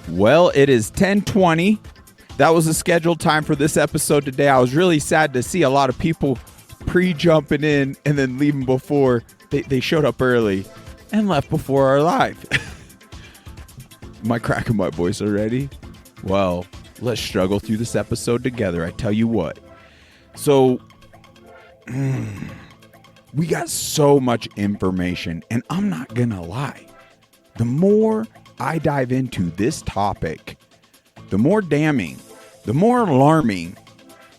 Well, it is 10:20. That was the scheduled time for this episode today. I was really sad to see a lot of people pre-jumping in and then leaving before they showed up early and left before our live. Am I cracking my voice already? Well, let's struggle through this episode together. I tell you what. So, we got so much information, and I'm not gonna lie. The more I dive into this topic, the more damning, the more alarming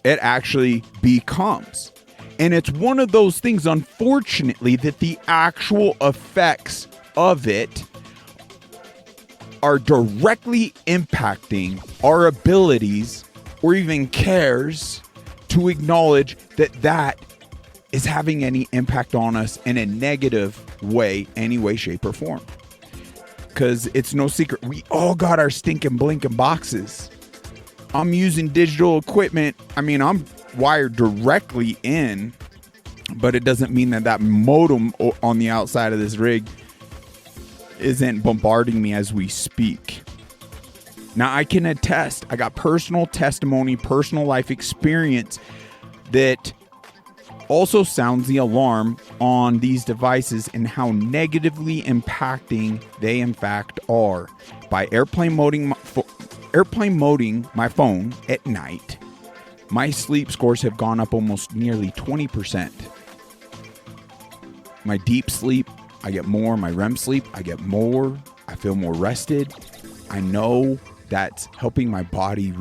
it actually becomes. And it's one of those things, unfortunately, that the actual effects of it are directly impacting our abilities or even cares to acknowledge that that is having any impact on us in a negative way, any way, shape, or form. Because it's no secret, we all got our stinking blinking boxes. I'm using digital equipment. I mean, I'm wired directly in, but it doesn't mean that modem on the outside of this rig isn't bombarding me as we speak. Now, I can attest, I got personal testimony, personal life experience that also sounds the alarm on these devices and how negatively impacting they in fact are. By airplane moding my phone at night, my sleep scores have gone up almost nearly 20%. My deep sleep, I get more. My REM sleep, I get more. I feel more rested. I know that's helping my body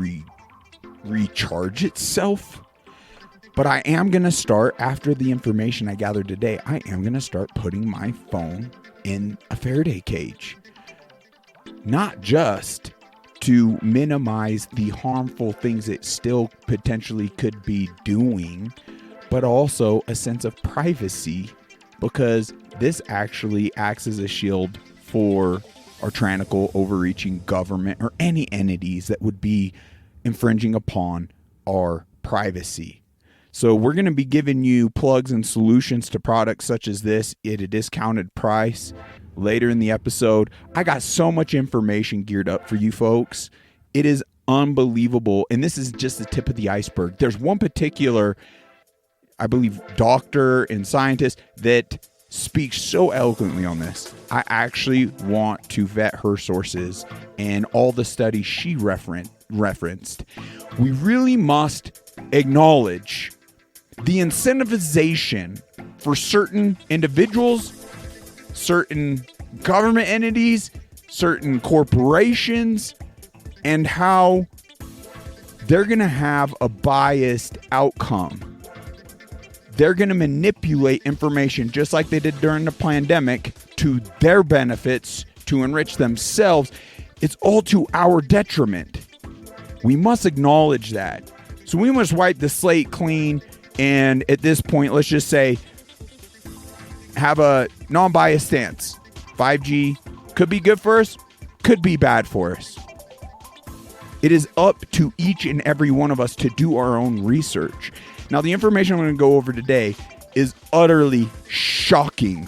recharge itself. But I am going to start, after the information I gathered today, I am going to start putting my phone in a Faraday cage. Not just to minimize the harmful things it still potentially could be doing, but also a sense of privacy, because this actually acts as a shield for our tyrannical, overreaching government or any entities that would be infringing upon our privacy. So we're going to be giving you plugs and solutions to products such as this at a discounted price later in the episode. I got so much information geared up for you folks. It is unbelievable. And this is just the tip of the iceberg. There's one particular, I believe, doctor and scientist that speaks so eloquently on this. I actually want to vet her sources and all the studies she referenced. We really must acknowledge the incentivization for certain individuals, certain government entities, certain corporations, and how they're going to have a biased outcome. They're going to manipulate information just like they did during the pandemic to their benefits, to enrich themselves. It's all to our detriment. We must acknowledge that. So we must wipe the slate clean, and at this point, let's just say, have a non-biased stance. 5G could be good for us, could be bad for us. It is up to each and every one of us to do our own research. Now, the information I'm going to go over today is utterly shocking.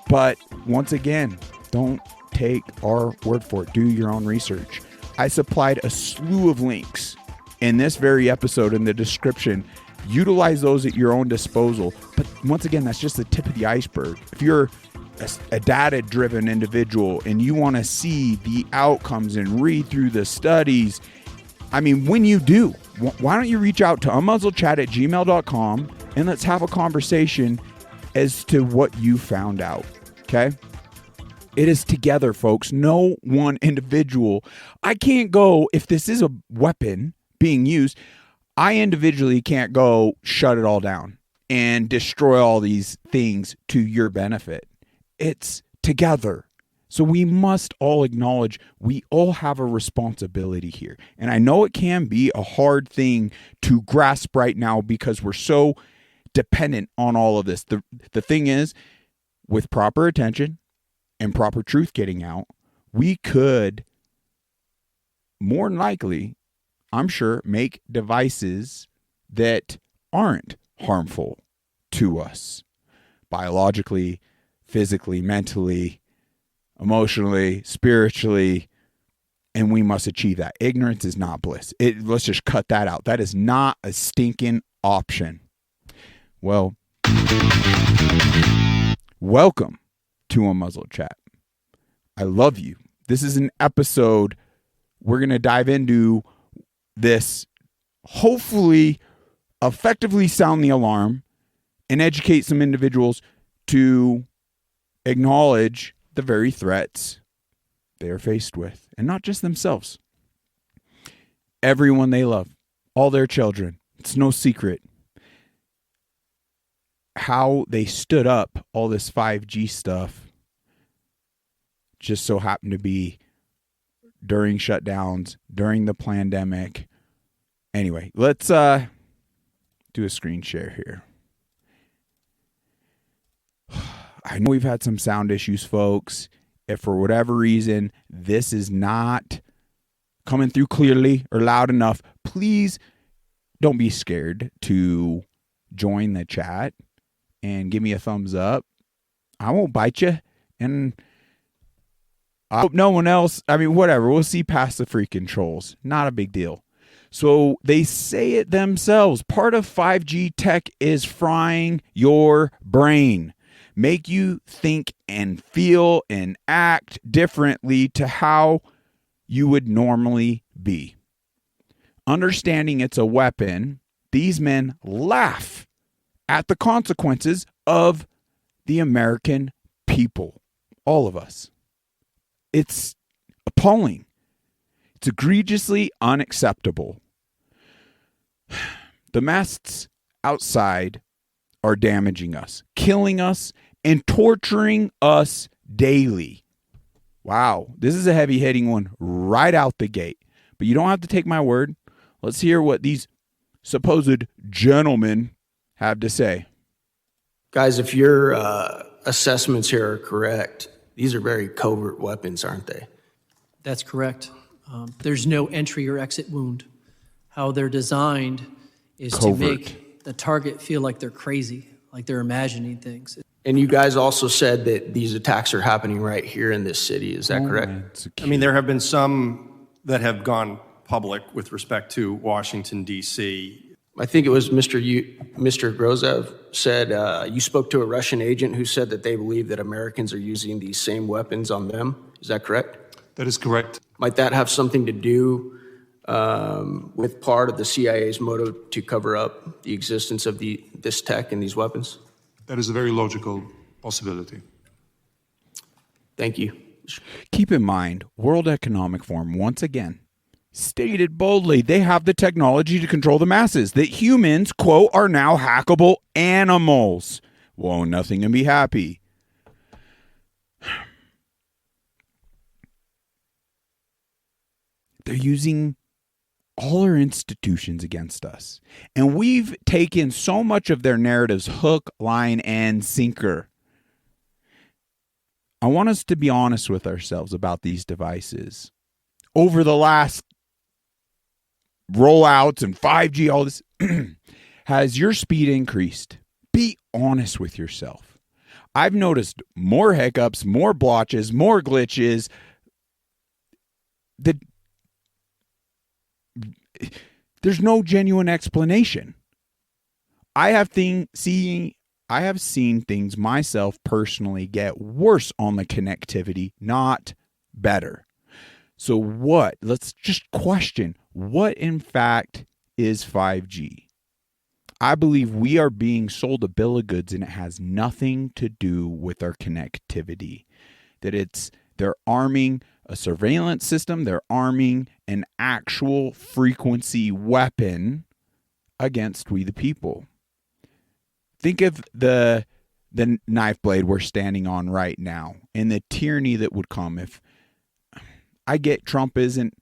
But once again, don't take our word for it. Do your own research. I supplied a slew of links in this very episode in the description. Utilize those at your own disposal. But once again, that's just the tip of the iceberg. If you're a data-driven individual and you want to see the outcomes and read through the studies, I mean, when you do, why don't you reach out to unmuzzledchat@gmail.com and let's have a conversation as to what you found out, okay? It is together, folks. No one individual. I can't go, if this is a weapon being used, I individually can't go shut it all down and destroy all these things to your benefit. It's together. So we must all acknowledge we all have a responsibility here. And I know it can be a hard thing to grasp right now because we're so dependent on all of this. The thing is, with proper attention and proper truth getting out, we could more than likely, I'm sure, make devices that aren't harmful to us biologically, physically, mentally, emotionally, spiritually, And we must achieve that. Ignorance is not bliss. Let's just cut that out. That is not a stinking option. Well, welcome to Unmuzzled Chat. I love you. This is an episode. We're going to dive into this, hopefully effectively sound the alarm and educate some individuals to acknowledge the very threats they are faced with, and not just themselves. Everyone they love, all their children. It's no secret how they stood up all this 5G stuff just so happened to be during shutdowns, during the pandemic. Anyway, let's do a screen share here. I know we've had some sound issues, folks. If for whatever reason this is not coming through clearly or loud enough, please don't be scared to join the chat and give me a thumbs up. I won't bite you. And I hope no one else, whatever. We'll see past the freaking trolls. Not a big deal. So they say it themselves. Part of 5G tech is frying your brain. Make you think and feel and act differently to how you would normally be. Understanding it's a weapon, these men laugh at the consequences of the American people. All of us. It's appalling. It's egregiously unacceptable. The masts outside are damaging us, killing us, and torturing us daily. Wow, this is a heavy-hitting one right out the gate. But you don't have to take my word. Let's hear what these supposed gentlemen have to say. Guys, if your assessments here are correct, these are very covert weapons, aren't they? That's correct. There's no entry or exit wound. How they're designed is Covert. to make the target feel like they're crazy, like they're imagining things. And you guys also said that these attacks are happening right here in this city. Is that correct? There have been some that have gone public with respect to Washington, D.C. I think it was Mr. Grozev said you spoke to a Russian agent who said that they believe that Americans are using these same weapons on them. Is that correct? That is correct. Might that have something to do with part of the CIA's motive to cover up the existence of this tech and these weapons? That is a very logical possibility. Thank you. Keep in mind, World Economic Forum, once again, stated boldly they have the technology to control the masses, that humans, quote, are now hackable animals. Well, nothing can be happy. They're using all our institutions against us. And we've taken so much of their narratives hook, line, and sinker. I want us to be honest with ourselves about these devices. Over the last rollouts and 5G, all this, has your speed increased? Be honest with yourself. I've noticed more hiccups, more blotches, more glitches. There's no genuine explanation. I have seen things myself personally get worse on the connectivity, not better. So what? Let's just question what in fact is 5G. I believe we are being sold a bill of goods and it has nothing to do with our connectivity. They're arming a surveillance system, they're arming an actual frequency weapon against we the people. Think of the knife blade we're standing on right now and the tyranny that would come if I get Trump isn't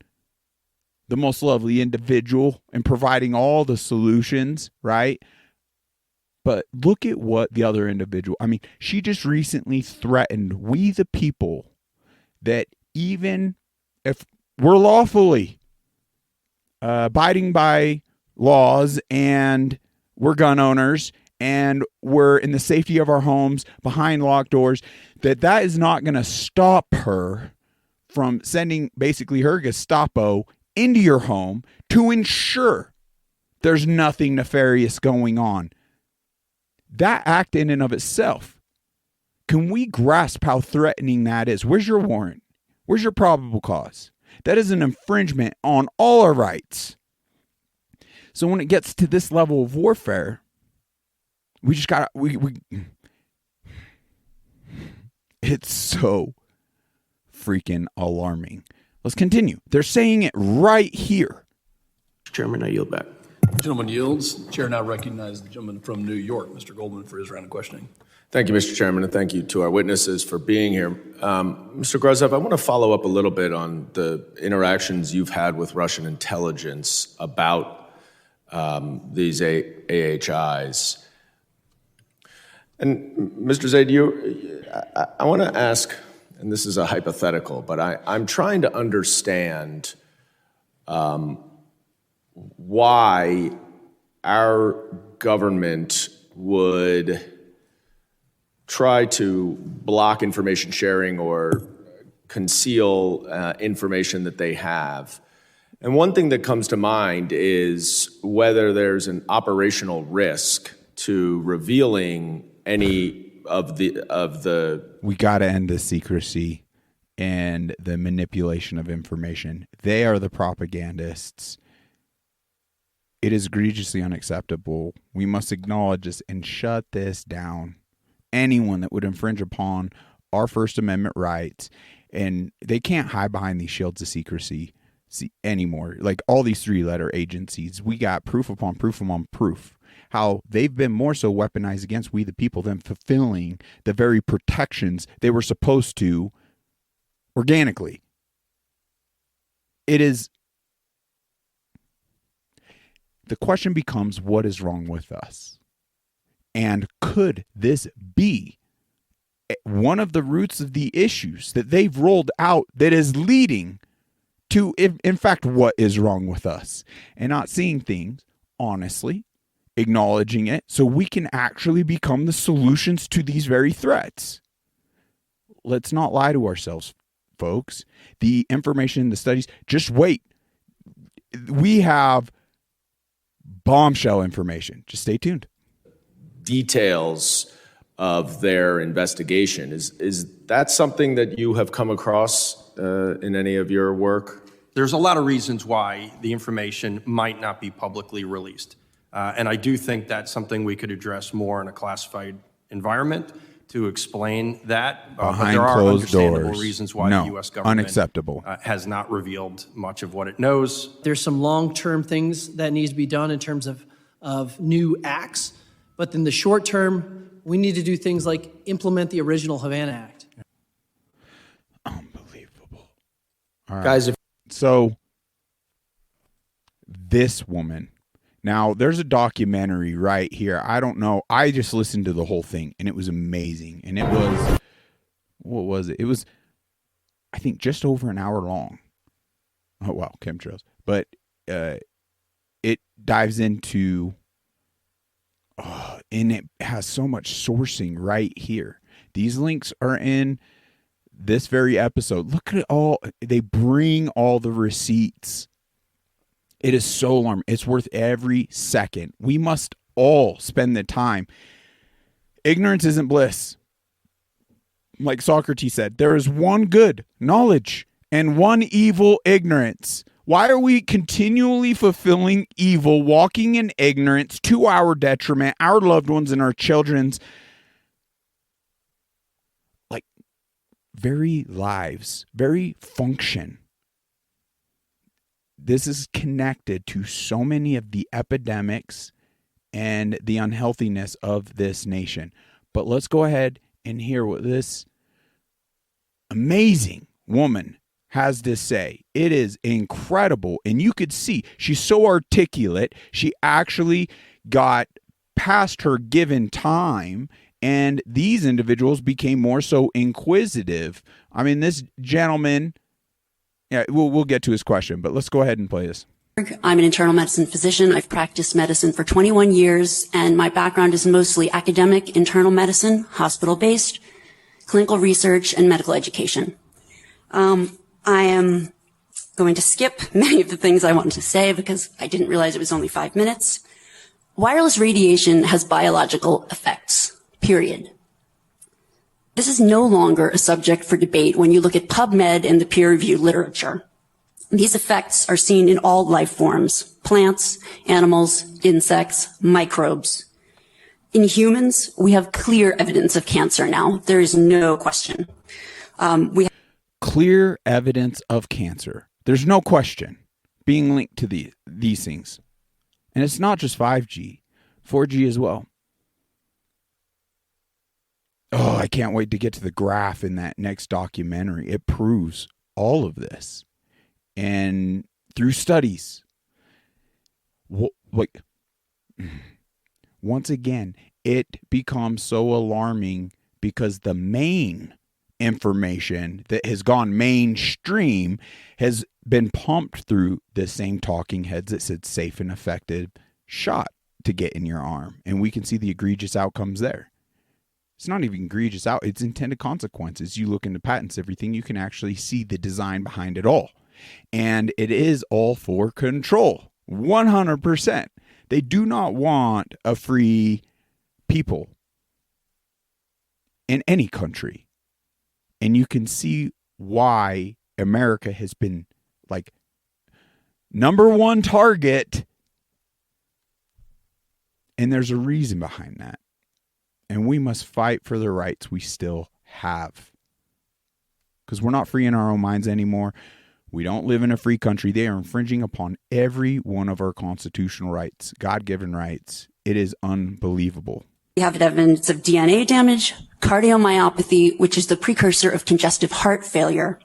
the most lovely individual in providing all the solutions, right? But look at what the other individual, she just recently threatened we the people that even if we're lawfully abiding by laws and we're gun owners and we're in the safety of our homes behind locked doors, that is not going to stop her from sending basically her Gestapo into your home to ensure there's nothing nefarious going on. That act in and of itself, can we grasp how threatening that is? Where's your warrant? Where's your probable cause? That is an infringement on all our rights. So when it gets to this level of warfare, we just got it's so freaking alarming. Let's continue. They're saying it right here. Chairman, I yield back. Gentleman yields. Chair now recognizes the gentleman from New York, Mr. Goldman, for his round of questioning. Thank you, Mr. Chairman, and thank you to our witnesses for being here. Mr. Grozev, I want to follow up a little bit on the interactions you've had with Russian intelligence about these AHIs. And Mr. Zaid, I want to ask, and this is a hypothetical, but I'm trying to understand why our government would try to block information sharing or conceal information that they have. And one thing that comes to mind is whether there's an operational risk to revealing any of the We got to end the secrecy and the manipulation of information. They are the propagandists. It is egregiously unacceptable. We must acknowledge this and shut this down. Anyone that would infringe upon our First Amendment rights, and they can't hide behind these shields of secrecy anymore. Like all these three-letter agencies, we got proof upon proof upon proof how they've been more so weaponized against we the people than fulfilling the very protections they were supposed to organically. It is. The question becomes, what is wrong with us? And could this be one of the roots of the issues that they've rolled out that is leading to, in fact, what is wrong with us? And not seeing things honestly, acknowledging it, so we can actually become the solutions to these very threats. Let's not lie to ourselves, folks. The information, the studies, just wait. We have bombshell information. Just stay tuned. Details of their investigation. Is that something that you have come across in any of your work? There's a lot of reasons why the information might not be publicly released. And I do think that's something we could address more in a classified environment to explain that. But Behind there are closed understandable doors. reasons why No, the U.S. government unacceptable. Has not revealed much of what it knows. There's some long-term things that needs to be done in terms of new acts. But in the short term, we need to do things like implement the original Havana Act. Unbelievable. All right. Guys, So this woman, now there's a documentary right here. I don't know. I just listened to the whole thing and it was amazing. And it was, what was it? It was, I think, just over an hour long. Oh, wow. Chemtrails. But it dives into, and it has so much sourcing right here. These links are in this very episode. Look at it all. They bring all the receipts. It is so alarming. It's worth every second. We must all spend the time. Ignorance isn't bliss. Like Socrates said, there is one good, knowledge, and one evil, ignorance. Why are we continually fulfilling evil, walking in ignorance to our detriment, our loved ones and our children's very lives, very function? This is connected to so many of the epidemics and the unhealthiness of this nation. But let's go ahead and hear what this amazing woman has to say. It is incredible. And you could see she's so articulate. She actually got past her given time, and these individuals became more so inquisitive. I mean, this gentleman, yeah, we'll get to his question, but let's go ahead and play this. I'm an internal medicine physician. I've practiced medicine for 21 years, and my background is mostly academic, internal medicine, hospital-based, clinical research, and medical education. I am going to skip many of the things I wanted to say because I didn't realize it was only 5 minutes. Wireless radiation has biological effects, period. This is no longer a subject for debate when you look at PubMed and the peer-reviewed literature. These effects are seen in all life forms, plants, animals, insects, microbes. In humans, we have clear evidence of cancer now. There is no question. Clear evidence of cancer. There's no question being linked to these things. And it's not just 5G, 4G as well. Oh, I can't wait to get to the graph in that next documentary. It proves all of this. And through studies, once again, it becomes so alarming because the main information that has gone mainstream has been pumped through the same talking heads that said safe and effective shot to get in your arm. And we can see the egregious outcomes there. It's not even egregious out. It's intended consequences. You look into patents, everything, you can actually see the design behind it all. And it is all for control. 100%. They do not want a free people in any country. And you can see why America has been like #1 target. And there's a reason behind that. And we must fight for the rights we still have. Because we're not free in our own minds anymore. We don't live in a free country. They are infringing upon every one of our constitutional rights, God-given rights. It is unbelievable. We have evidence of DNA damage, cardiomyopathy, which is the precursor of congestive heart failure,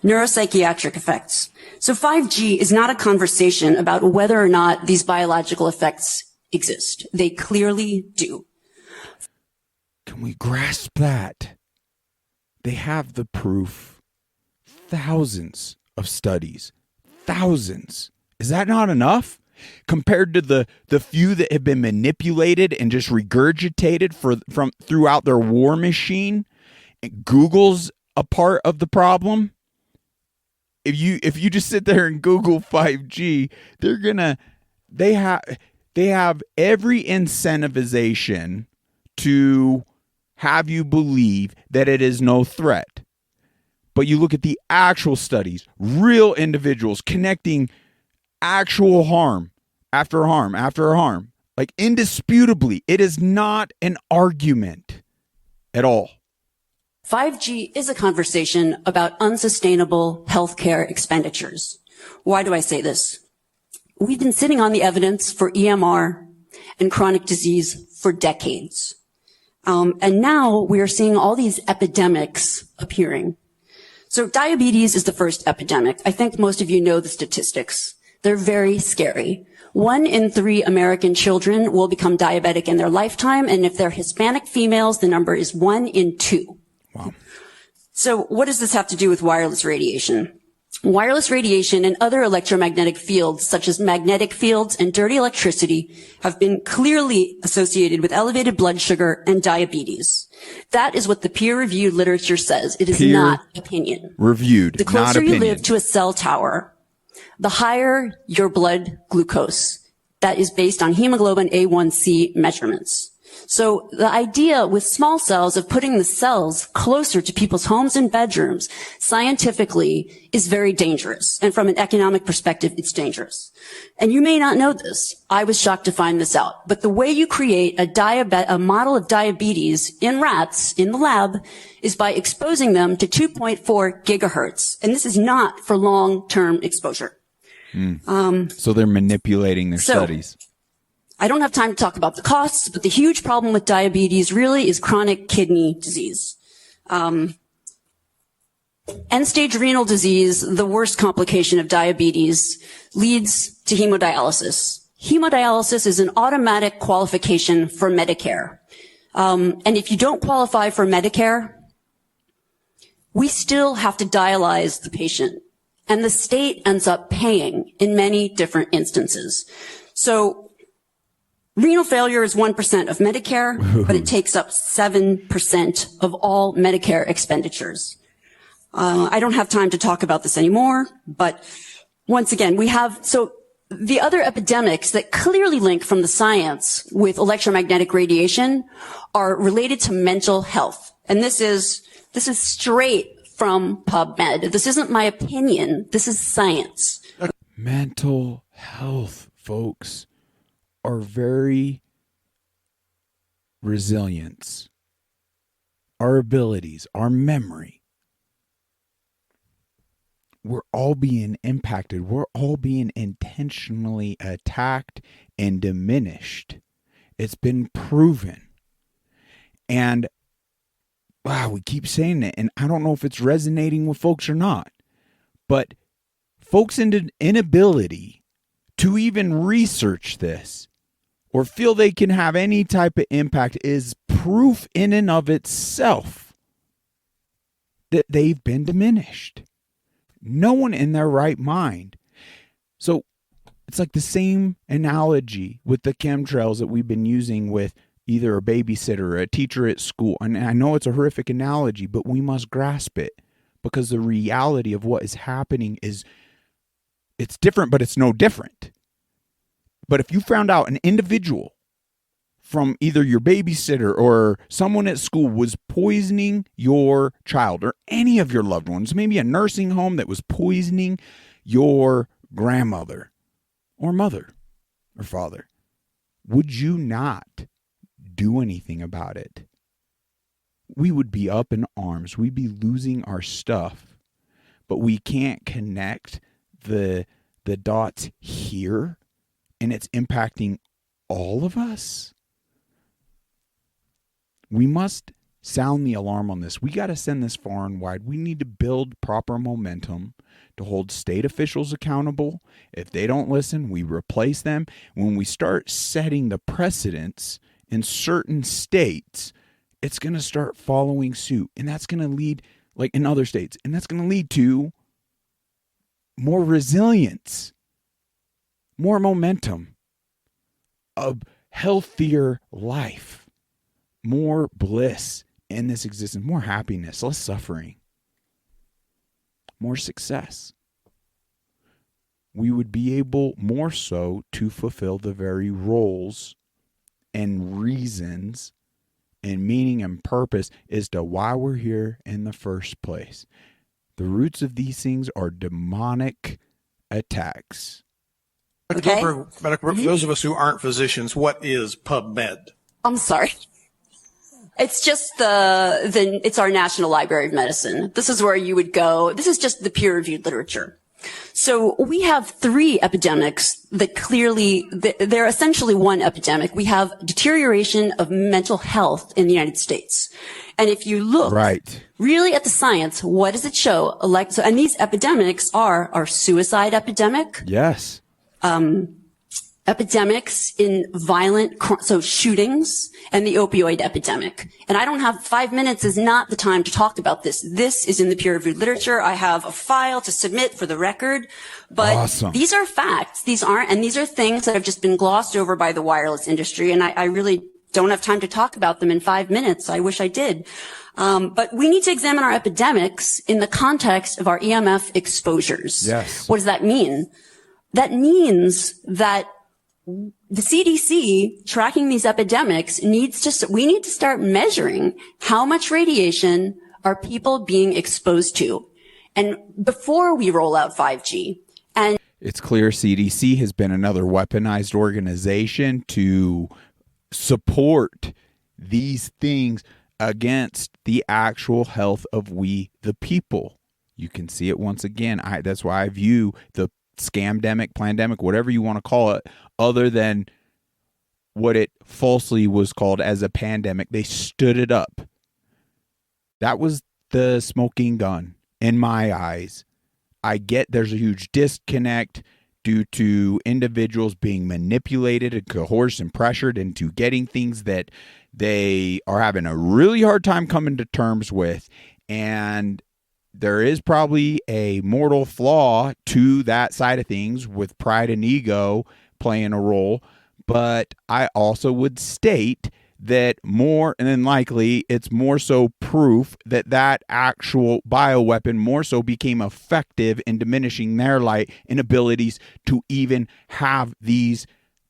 neuropsychiatric effects. So 5G is not a conversation about whether or not these biological effects exist. They clearly do. Can we grasp that? They have the proof. Thousands of studies. Thousands. Is that not enough? Compared to the few that have been manipulated and just regurgitated from throughout their war machine. Google's a part of the problem. If you just sit there and Google 5G, they have every incentivization to have you believe that it is no threat. But you look at the actual studies, real individuals connecting actual harm after harm after harm. Like indisputably, it is not an argument at all. 5G is a conversation about unsustainable healthcare expenditures. Why do I say this? We've been sitting on the evidence for EMR and chronic disease for decades. And now we are seeing all these epidemics appearing. So diabetes is the first epidemic. I think most of you know the statistics. They're very scary. 1 in 3 American children will become diabetic in their lifetime, and if they're Hispanic females, the number is 1 in 2. Wow. So what does this have to do with wireless radiation? Wireless radiation and other electromagnetic fields, such as magnetic fields and dirty electricity, have been clearly associated with elevated blood sugar and diabetes. That is what the peer-reviewed literature says. It is not opinion. Reviewed, the closer not opinion. you live to a cell tower, the higher your blood glucose. That is based on hemoglobin A1C measurements. So the idea with small cells of putting the cells closer to people's homes and bedrooms scientifically is very dangerous. And from an economic perspective, it's dangerous. And you may not know this. I was shocked to find this out. But the way you create a model of diabetes in rats in the lab is by exposing them to 2.4 gigahertz. And this is not for long-term exposure. So they're manipulating their studies. I don't have time to talk about the costs, but the huge problem with diabetes really is chronic kidney disease. End-stage renal disease, the worst complication of diabetes, leads to hemodialysis. Hemodialysis is an automatic qualification for Medicare. And if you don't qualify for Medicare, we still have to dialyze the patient. And the state ends up paying in many different instances. So renal failure is 1% of Medicare, but it takes up 7% of all Medicare expenditures. I don't have time to talk about this anymore, but once again, so the other epidemics that clearly link from the science with electromagnetic radiation are related to mental health. And this is straight from PubMed. This isn't my opinion. This is science. Mental health, folks, are very resilient. Our abilities, our memory. We're all being impacted. We're all being intentionally attacked and diminished. It's been proven. And wow, we keep saying it, and I don't know if it's resonating with folks or not, but folks' inability to even research this or feel they can have any type of impact is proof in and of itself that they've been diminished. No one in their right mind. So it's like the same analogy with the chemtrails that we've been using with either a babysitter or a teacher at school. And I know it's a horrific analogy, but we must grasp it because the reality of what is happening is it's different, but it's no different. But if you found out an individual from either your babysitter or someone at school was poisoning your child or any of your loved ones, maybe a nursing home that was poisoning your grandmother or mother or father, would you not do anything about it? We would be up in arms. We'd be losing our stuff, but we can't connect the dots here, and it's impacting all of us. We must sound the alarm on this. We got to send this far and wide. We need to build proper momentum to hold state officials accountable. If they don't listen, we replace them. When we start setting the precedents in certain states, it's going to start following suit. And that's going to lead, like in other states, and that's going to lead to more resilience, more momentum, a healthier life, more bliss in this existence, more happiness, less suffering, more success. We would be able more so to fulfill the very roles and reasons and meaning and purpose as to why we're here in the first place. The roots of these things are demonic attacks. Okay. For those of us who aren't physicians, what is PubMed? I'm sorry. It's just it's our National Library of Medicine. This is where you would go. This is just the peer-reviewed literature. So we have 3 epidemics that clearly, they're essentially one epidemic. We have deterioration of mental health in the United States. And if you look really at the science, what does it show? And these epidemics are our suicide epidemic. Yes. Epidemics in shootings, and the opioid epidemic. And I don't have 5 minutes is not the time to talk about this. This is in the peer-reviewed literature. I have a file to submit for the record, but These are facts. These are things that have just been glossed over by the wireless industry. And I really don't have time to talk about them in 5 minutes. I wish I did. But we need to examine our epidemics in the context of our EMF exposures. Yes. What does that mean? That means that the CDC tracking these epidemics we need to start measuring how much radiation are people being exposed to. And before we roll out 5G, and it's clear CDC has been another weaponized organization to support these things against the actual health of we, the people. You can see it once again. That's why I view the scamdemic, plandemic, whatever you want to call it, other than what it falsely was called as a pandemic. They stood it up. That was the smoking gun in my eyes. I get there's a huge disconnect due to individuals being manipulated and coerced and pressured into getting things that they are having a really hard time coming to terms with. And there is probably a mortal flaw to that side of things with pride and ego playing a role. But I also would state that more than likely it's more so proof that that actual bioweapon more so became effective in diminishing their light and abilities to even have these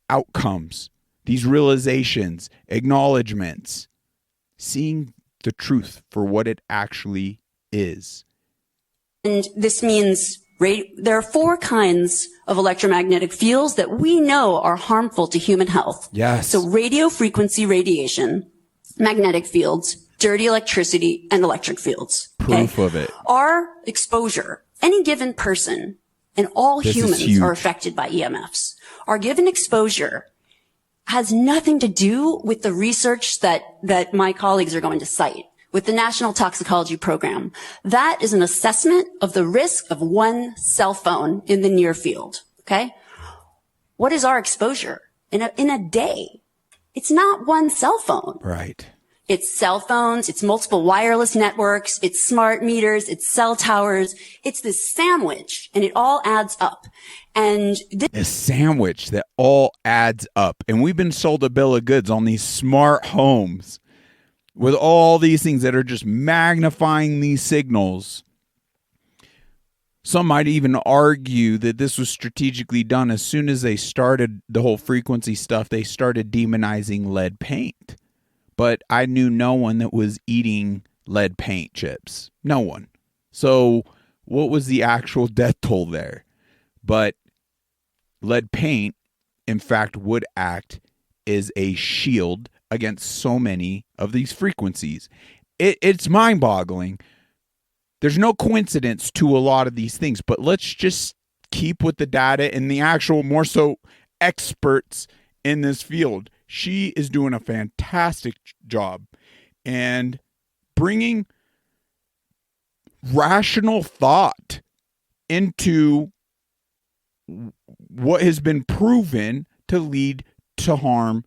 outcomes, these realizations, acknowledgments, seeing the truth for what it actually is. And this means there are 4 kinds of electromagnetic fields that we know are harmful to human health. Yes. So radio frequency radiation, magnetic fields, dirty electricity, and electric fields. Proof of it. Our exposure, any given person, and all humans are affected by EMFs. Our given exposure has nothing to do with the research that my colleagues are going to cite with the National Toxicology Program. That is an assessment of the risk of 1 cell phone in the near field, okay? What is our exposure in a day? It's not 1 cell phone. Right. It's cell phones, it's multiple wireless networks, it's smart meters, it's cell towers. It's this sandwich, and it all adds up. And a sandwich that all adds up. And we've been sold a bill of goods on these smart homes with all these things that are just magnifying these signals. Some might even argue that this was strategically done. As soon as they started the whole frequency stuff, they started demonizing lead paint. But I knew no one that was eating lead paint chips. No one. So what was the actual death toll there? But lead paint, in fact, would act as a shield against so many of these frequencies. It's mind-boggling. There's no coincidence to a lot of these things, but let's just keep with the data and the actual more so experts in this field. She is doing a fantastic job and bringing rational thought into what has been proven to lead to harm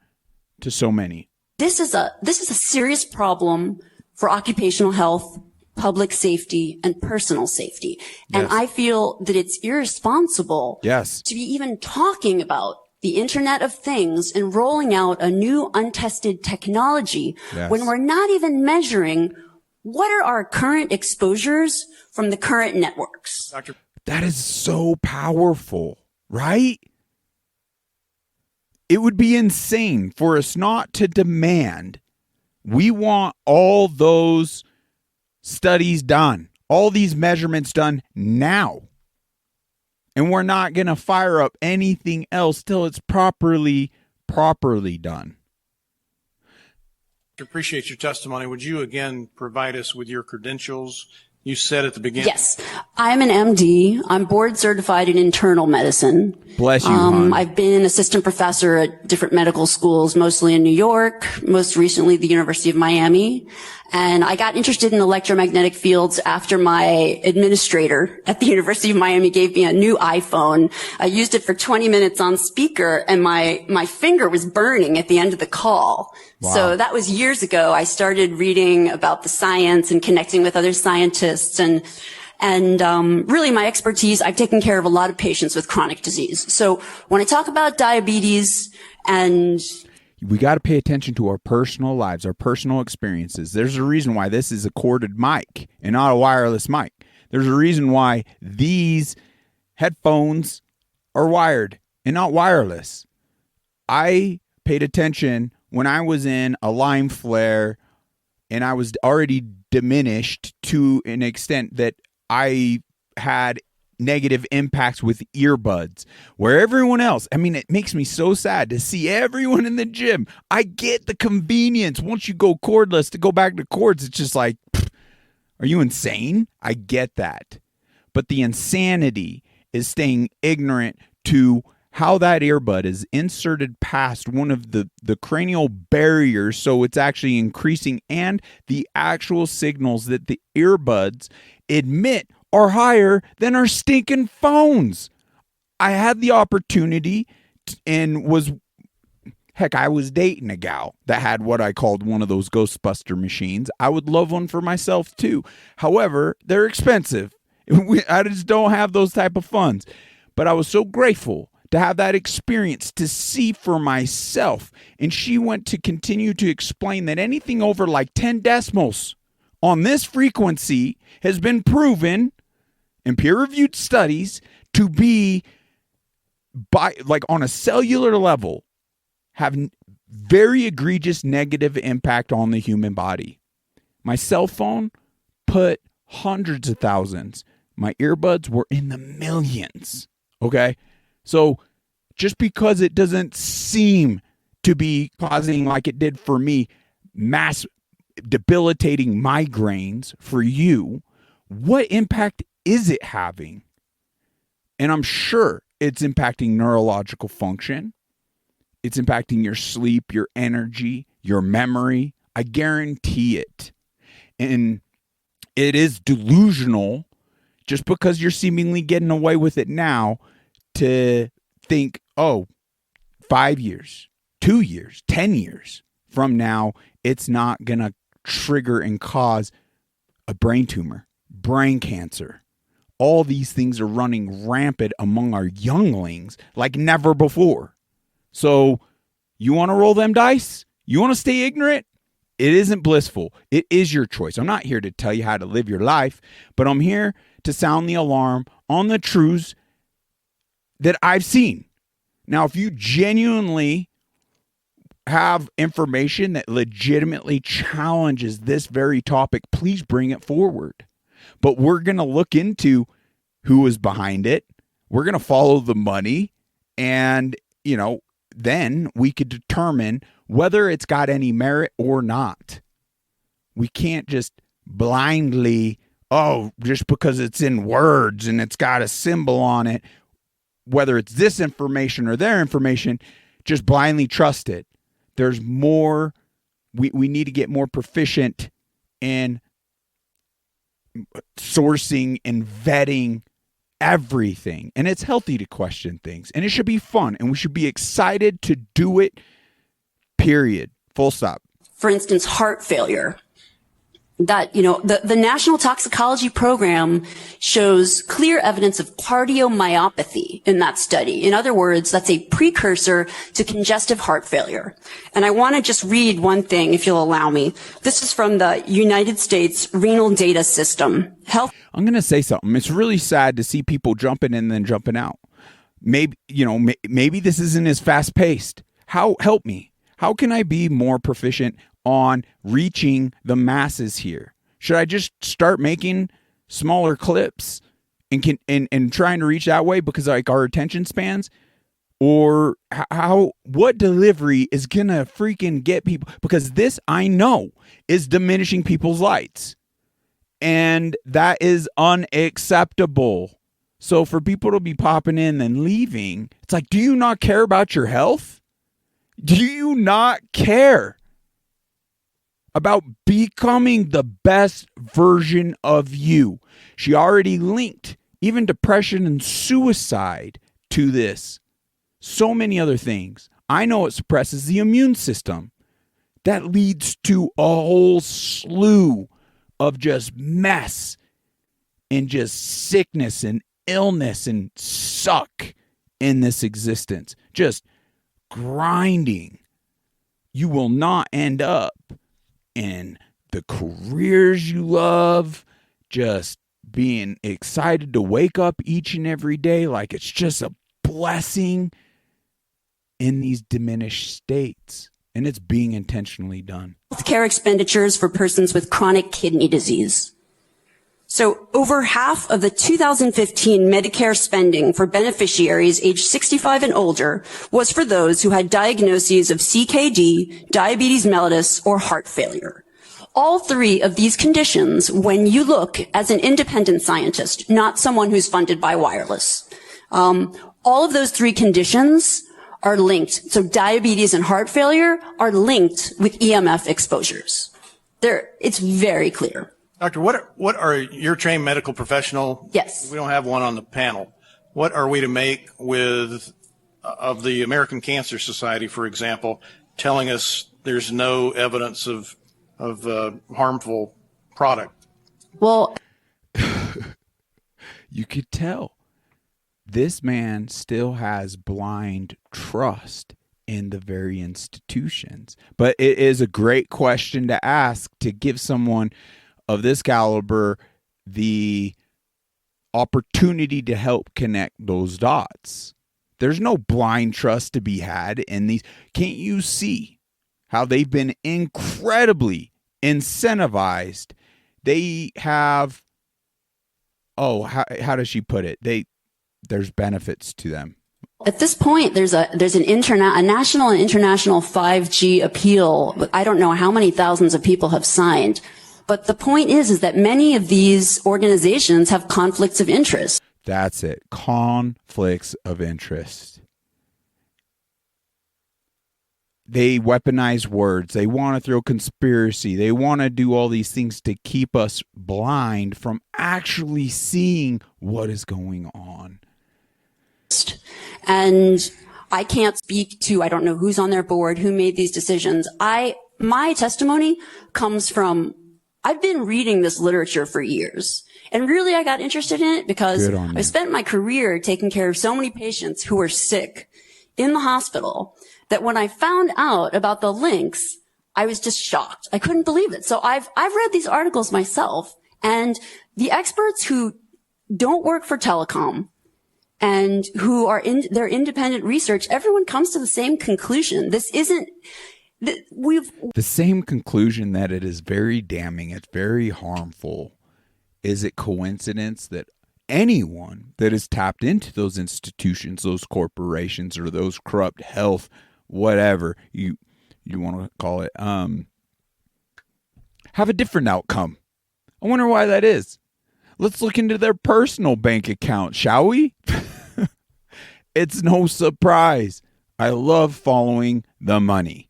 to so many. This is a serious problem for occupational health, public safety, and personal safety. And I feel that it's irresponsible to be even talking about the Internet of Things and rolling out a new untested technology when we're not even measuring what are our current exposures from the current networks. That is so powerful, right? It would be insane for us not to demand. We want all those studies done, all these measurements done now. And we're not going to fire up anything else till it's properly done. Appreciate your testimony. Would you again provide us with your credentials? You said at the beginning. Yes. I'm an MD. I'm board certified in internal medicine. Bless you, hon. I've been an assistant professor at different medical schools, mostly in New York, most recently the University of Miami. And I got interested in electromagnetic fields after my administrator at the University of Miami gave me a new iPhone. I used it for 20 minutes on speaker, and my finger was burning at the end of the call. Wow. So that was years ago. I started reading about the science and connecting with other scientists, and really my expertise, I've taken care of a lot of patients with chronic disease. So when I talk about diabetes, and we got to pay attention to our personal lives, our personal experiences. There's a reason why this is a corded mic and not a wireless mic. There's a reason why these headphones are wired and not wireless. I paid attention when I was in a Lyme flare and I was already diminished to an extent that I had negative impacts with earbuds, where everyone else, I mean, it makes me so sad to see everyone in the gym. I get the convenience. Once you go cordless, to go back to cords, it's just like, are you insane? I get that. But the insanity is staying ignorant to how that earbud is inserted past one of the cranial barriers, so it's actually increasing, and the actual signals that the earbuds emit are higher than our stinking phones. I had the opportunity and I was dating a gal that had what I called one of those Ghostbuster machines. I would love one for myself too. However, they're expensive. I just don't have those type of funds. But I was so grateful to have that experience, to see for myself. And she went to continue to explain that anything over like 10 decimals on this frequency has been proven in peer-reviewed studies to be, by like on a cellular level, have very egregious negative impact on the human body. My cell phone put hundreds of thousands. My earbuds were in the millions. Okay? So just because it doesn't seem to be causing, like it did for me, mass debilitating migraines for you, what impact is it having? And I'm sure it's impacting neurological function. It's impacting your sleep, your energy, your memory. I guarantee it. And it is delusional just because you're seemingly getting away with it now to think, oh, 5 years, 2 years, 10 years from now, it's not going to trigger and cause a brain tumor, brain cancer. All these things are running rampant among our younglings like never before. So you want to roll them dice? You want to stay ignorant? It isn't blissful. It is your choice. I'm not here to tell you how to live your life, but I'm here to sound the alarm on the truths that I've seen. Now, if you genuinely have information that legitimately challenges this very topic, please bring it forward. But we're going to look into who is behind it. We're going to follow the money. And, then we could determine whether it's got any merit or not. We can't just blindly, just because it's in words and it's got a symbol on it, whether it's this information or their information, just blindly trust it. There's more. We need to get more proficient in sourcing and vetting everything. And it's healthy to question things. And it should be fun. And we should be excited to do it, period. Full stop. For instance, heart failure. That, the National Toxicology Program shows clear evidence of cardiomyopathy in that study. In other words, that's a precursor to congestive heart failure. And I want to just read one thing, if you'll allow me. This is from the United States Renal Data System. I'm going to say something. It's really sad to see people jumping in and then jumping out. Maybe, maybe this isn't as fast paced. Help me. How can I be more proficient on reaching the masses here? Should I just start making smaller clips and trying to reach that way because like our attention spans? Or what delivery is gonna freaking get people? Because this, I know, is diminishing people's lights. And that is unacceptable. So for people to be popping in and leaving, it's like, do you not care about your health? Do you not care about becoming the best version of you? She already linked even depression and suicide to this. So many other things. I know it suppresses the immune system. That leads to a whole slew of just mess and just sickness and illness and suck in this existence. Just grinding. You will not end up in the careers you love, just being excited to wake up each and every day like it's just a blessing in these diminished states. And it's being intentionally done. Healthcare expenditures for persons with chronic kidney disease. So over half of the 2015 Medicare spending for beneficiaries aged 65 and older was for those who had diagnoses of CKD, diabetes mellitus, or heart failure. All three of these conditions, when you look as an independent scientist, not someone who's funded by wireless, all of those three conditions are linked. So diabetes and heart failure are linked with EMF exposures. It's very clear. Doctor, what are you're a trained medical professional? Yes. We don't have one on the panel. What are we to make of the American Cancer Society, for example, telling us there's no evidence of harmful product? Well, you could tell. this man still has blind trust in the very institutions. But it is a great question to ask, to give someone of this caliber the opportunity to help connect those dots. There's no blind trust to be had in these. Can't you see how they've been incredibly incentivized? They have, how does she put it? There's benefits to them. At this point, there's a national and international 5G appeal. I don't know how many thousands of people have signed. But the point is that many of these organizations have conflicts of interest. That's it. Conflicts of interest. They weaponize words. They want to throw conspiracy. They want to do all these things to keep us blind from actually seeing what is going on. And I can't speak to, I don't know who's on their board, who made these decisions. My testimony comes from, I've been reading this literature for years. And really, I got interested in it because I spent my career taking care of so many patients who were sick in the hospital that when I found out about the links, I was just shocked. I couldn't believe it. So I've read these articles myself, and the experts who don't work for telecom and who are in their independent research, everyone comes to the same conclusion. This isn't, the same conclusion, that it is very damning, it's very harmful. Is it coincidence that anyone that is tapped into those institutions, those corporations, or those corrupt health, whatever you want to call it, have a different outcome? I wonder why that is. Let's look into their personal bank account, shall we? It's no surprise. I love following the money.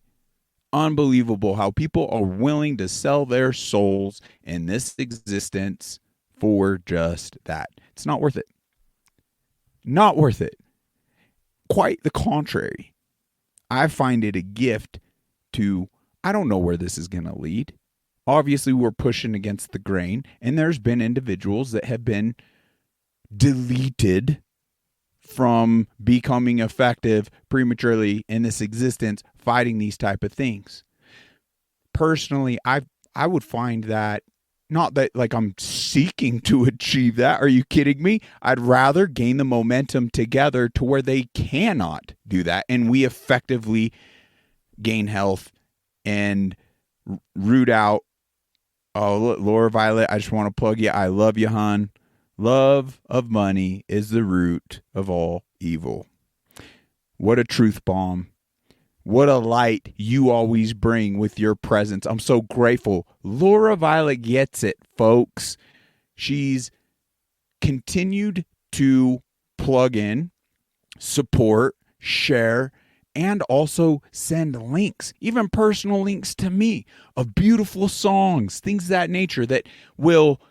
Unbelievable how people are willing to sell their souls in this existence for just that. It's not worth it. Not worth it. Quite the contrary. I find it a gift to, I don't know where this is going to lead. Obviously, we're pushing against the grain, and there's been individuals that have been deleted from becoming effective prematurely in this existence, fighting these type of things. Personally, I would find that, not that like I'm seeking to achieve that. Are you kidding me? I'd rather gain the momentum together to where they cannot do that, and we effectively gain health and root out. Oh, Laura Violet, I just want to plug you. I love you, hon. Love of money is the root of all evil. What a truth bomb. What a light you always bring with your presence. I'm so grateful. Laura Violet gets it, folks. She's continued to plug in, support, share, and also send links, even personal links to me of beautiful songs, things of that nature that will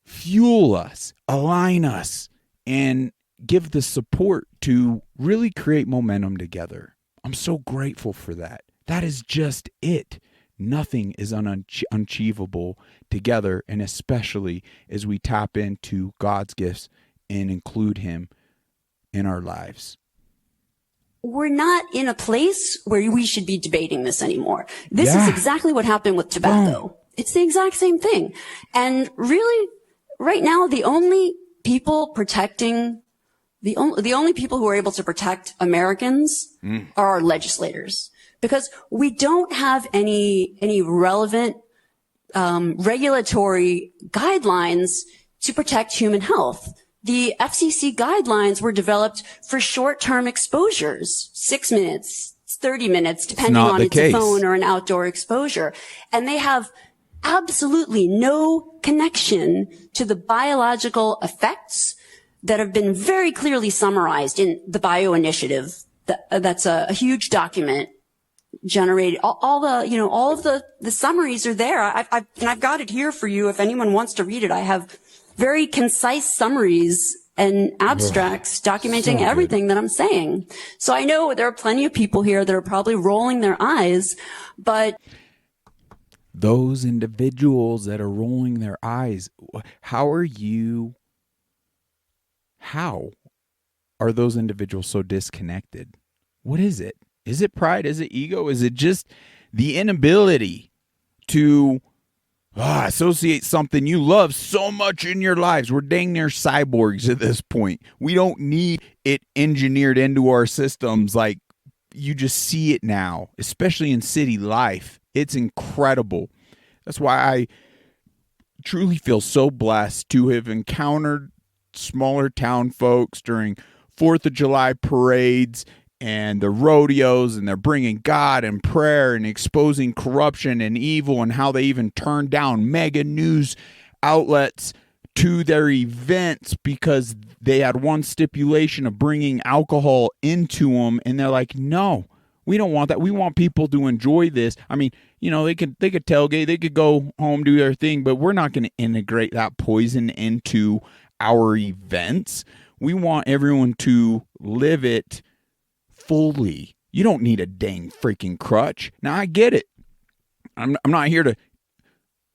fuel us, align us, and give the support to really create momentum together. I'm so grateful for that. That is just it. Nothing is unachievable together, and especially as we tap into God's gifts and include Him in our lives. We're not in a place where we should be debating this anymore. This is exactly what happened with tobacco. Boom. It's the exact same thing. And really, right now, the only people protecting, the only people who are able to protect Americans are our legislators, because we don't have any relevant regulatory guidelines to protect human health. The FCC guidelines were developed for short-term exposures, 6 minutes, 30 minutes, depending on it's a phone or an outdoor exposure. And they have absolutely no connection to the biological effects that have been very clearly summarized in the Bio Initiative. That's a huge document generated. All of the summaries are there. And I've got it here for you if anyone wants to read it. I have very concise summaries and abstracts documenting everything that I'm saying. So I know there are plenty of people here that are probably rolling their eyes, but those individuals that are rolling their eyes, how are are those individuals so disconnected? What is it? Is it pride? Is it ego? Is it just the inability to associate something you love so much in your lives? We're dang near cyborgs at this point. We don't need it engineered into our systems. Like, you just see it now, especially in city life. It's incredible. That's why I truly feel so blessed to have encountered smaller town folks during 4th of July parades and the rodeos, and they're bringing God and prayer and exposing corruption and evil, and how they even turn down mega news outlets to their events because they had one stipulation of bringing alcohol into them, and they're like, no, we don't want that. We want people to enjoy this. I mean, you know, they could tailgate, they could go home, do their thing, but we're not going to integrate that poison into our events. We want everyone to live it fully. You don't need a dang freaking crutch. Now, I get it. I'm not here to,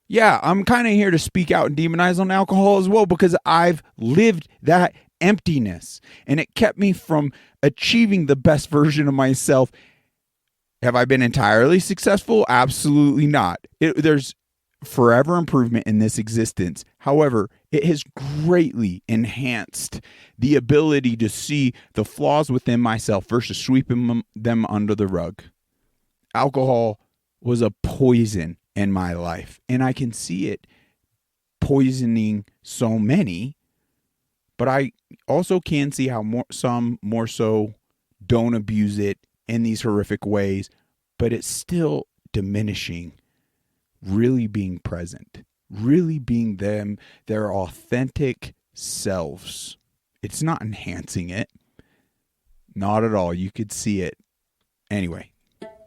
I'm kind of here to speak out and demonize on alcohol as well, because I've lived that emptiness and it kept me from achieving the best version of myself. Have I been entirely successful? Absolutely not. There's forever improvement in this existence. However, it has greatly enhanced the ability to see the flaws within myself versus sweeping them under the rug. Alcohol was a poison in my life, and I can see it poisoning so many, but I also can see how some more so don't abuse it in these horrific ways, but it's still diminishing really being present, really being them, their authentic selves. It's not enhancing it. Not at all. You could see it. Anyway.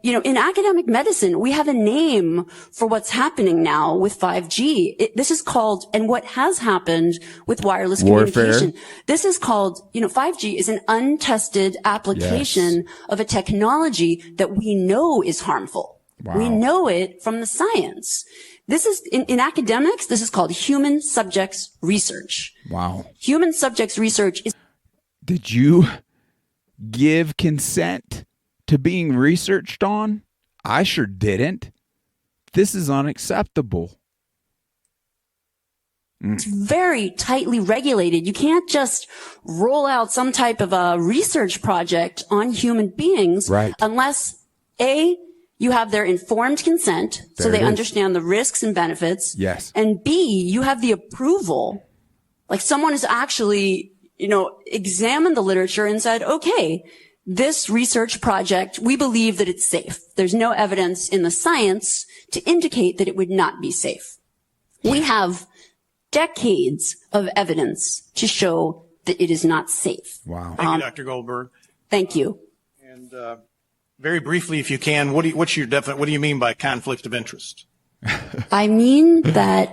You know, in academic medicine, we have a name for what's happening now with 5G. This is called, and what has happened with wireless communication. This is called, 5G is an untested application of a technology that we know is harmful. Wow. We know it from the science. This is, in academics, this is called human subjects research. Wow. Human subjects research is... Did you give consent to being researched on? I sure didn't. This is unacceptable. It's very tightly regulated. You can't just roll out some type of a research project on human beings unless, A, you have their informed consent, so they understand the risks and benefits. Yes. And B, you have the approval. Like, someone has actually, examined the literature and said, okay, this research project, we believe that it's safe. There's no evidence in the science to indicate that it would not be safe. We have decades of evidence to show that it is not safe. Wow. Thank you, Dr. Goldberg. Thank you. And very briefly, if you can, what do you mean by conflict of interest? I mean that,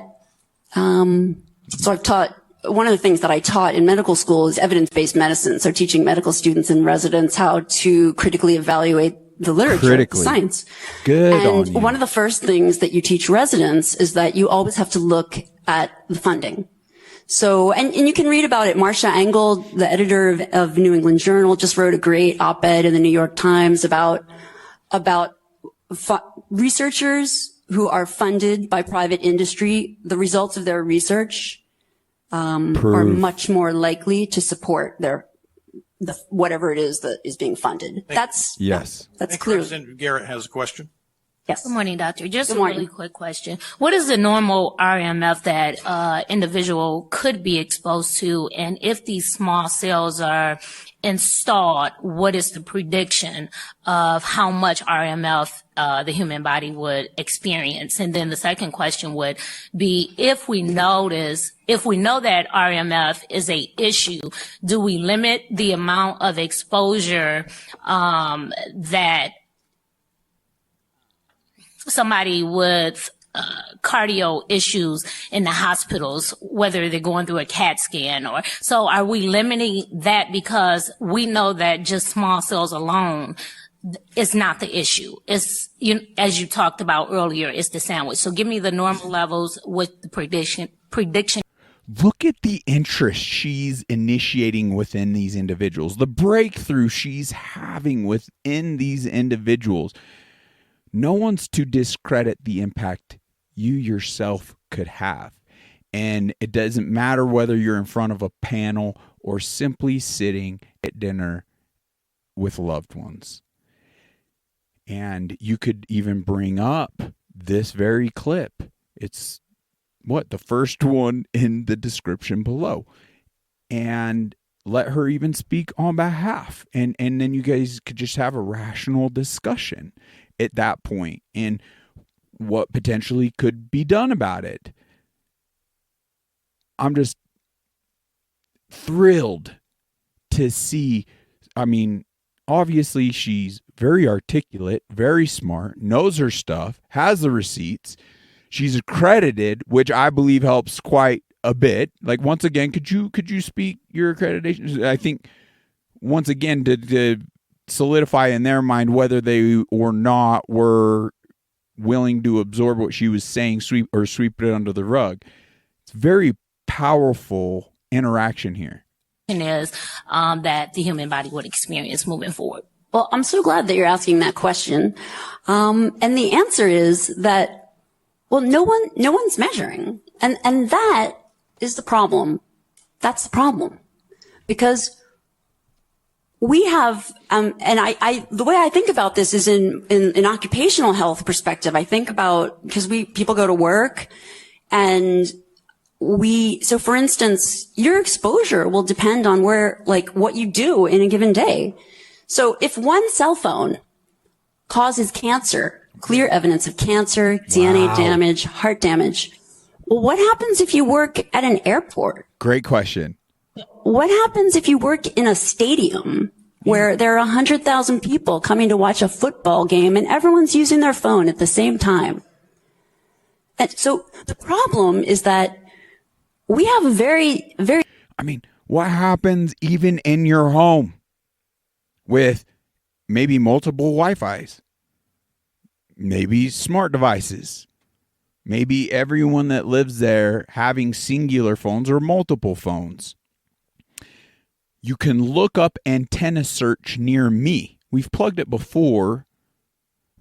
so I've taught, one of the things that I taught in medical school is evidence-based medicine. So teaching medical students and residents how to critically evaluate the literature, the science. Good and on you. One of the first things that you teach residents is that you always have to look at the funding. So, and you can read about it. Marcia Engel, the editor of New England Journal, just wrote a great op-ed in the New York Times about researchers who are funded by private industry. The results of their research are much more likely to support whatever it is that is being funded. That's clear. President Garrett has a question. Yes. Good morning, doctor. Just a really quick question. What is the normal RMF that individual could be exposed to? And if these small cells are installed, what is the prediction of how much RMF the human body would experience? And then the second question would be, if we know that RMF is a issue, do we limit the amount of exposure that somebody with cardio issues in the hospitals, whether they're going through a CAT scan so are we limiting that because we know that just small cells alone is not the issue? It's, as you talked about earlier, it's the sandwich. So give me the normal levels with the prediction. look at the interest she's initiating within these individuals, the breakthrough she's having within these individuals. No one's to discredit the impact you yourself could have. And it doesn't matter whether you're in front of a panel or simply sitting at dinner with loved ones. And you could even bring up this very clip. It's the first one in the description below. And let her even speak on behalf. And then you guys could just have a rational discussion at that point and what potentially could be done about it. I'm just thrilled to see. I mean, obviously she's very articulate, very smart, knows her stuff, has the receipts. She's accredited, which I believe helps quite a bit. Like, once again, could you speak your accreditation? I think once again to solidify in their mind whether they or not were willing to absorb what she was saying, sweep it under the rug. It's very powerful interaction here. Is that the human body would experience moving forward. Well, I'm so glad that you're asking that question. And the answer is that, well, no one's measuring. And that is the problem. That's the problem. Because we have, and the way I think about this is in an occupational health perspective. I think about, because people go to work and so for instance, your exposure will depend on what you do in a given day. So if one cell phone causes cancer, clear evidence of cancer, DNA damage, heart damage, well, what happens if you work at an airport? Great question. What happens if you work in a stadium where there are 100,000 people coming to watch a football game and everyone's using their phone at the same time? And so the problem is that we have a very, very... I mean, what happens even in your home with maybe multiple Wi-Fis, maybe smart devices, maybe everyone that lives there having singular phones or multiple phones? You can look up antenna search near me. We've plugged it before,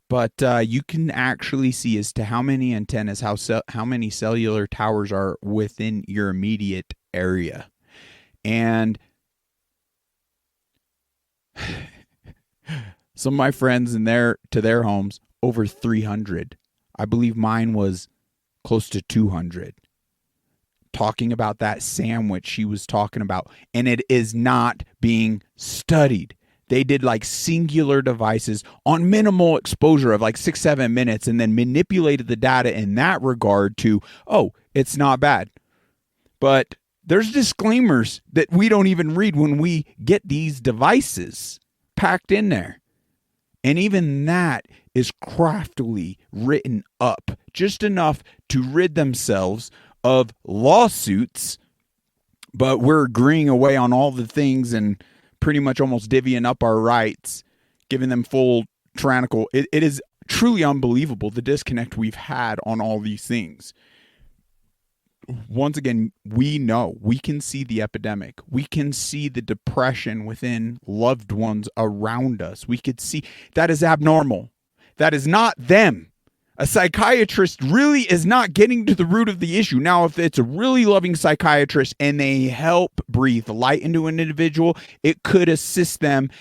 but you can actually see as to how many antennas, how many cellular towers are within your immediate area. And some of my friends to their homes, over 300. I believe mine was close to 200. Talking about that sandwich she was talking about, and it is not being studied. They did like singular devices on minimal exposure of like 6-7 minutes and then manipulated the data in that regard to, oh, it's not bad. But there's disclaimers that we don't even read when we get these devices packed in there. And even that is craftily written up just enough to rid themselves of lawsuits. But we're agreeing away on all the things and pretty much almost divvying up our rights, giving them full tyrannical. It is truly unbelievable, the disconnect we've had on all these things. Once again, we know, we can see the epidemic. We can see the depression within loved ones around us. We could see that is abnormal. That is not them. A psychiatrist really is not getting to the root of the issue. Now, if it's a really loving psychiatrist and they help breathe light into an individual, it could assist them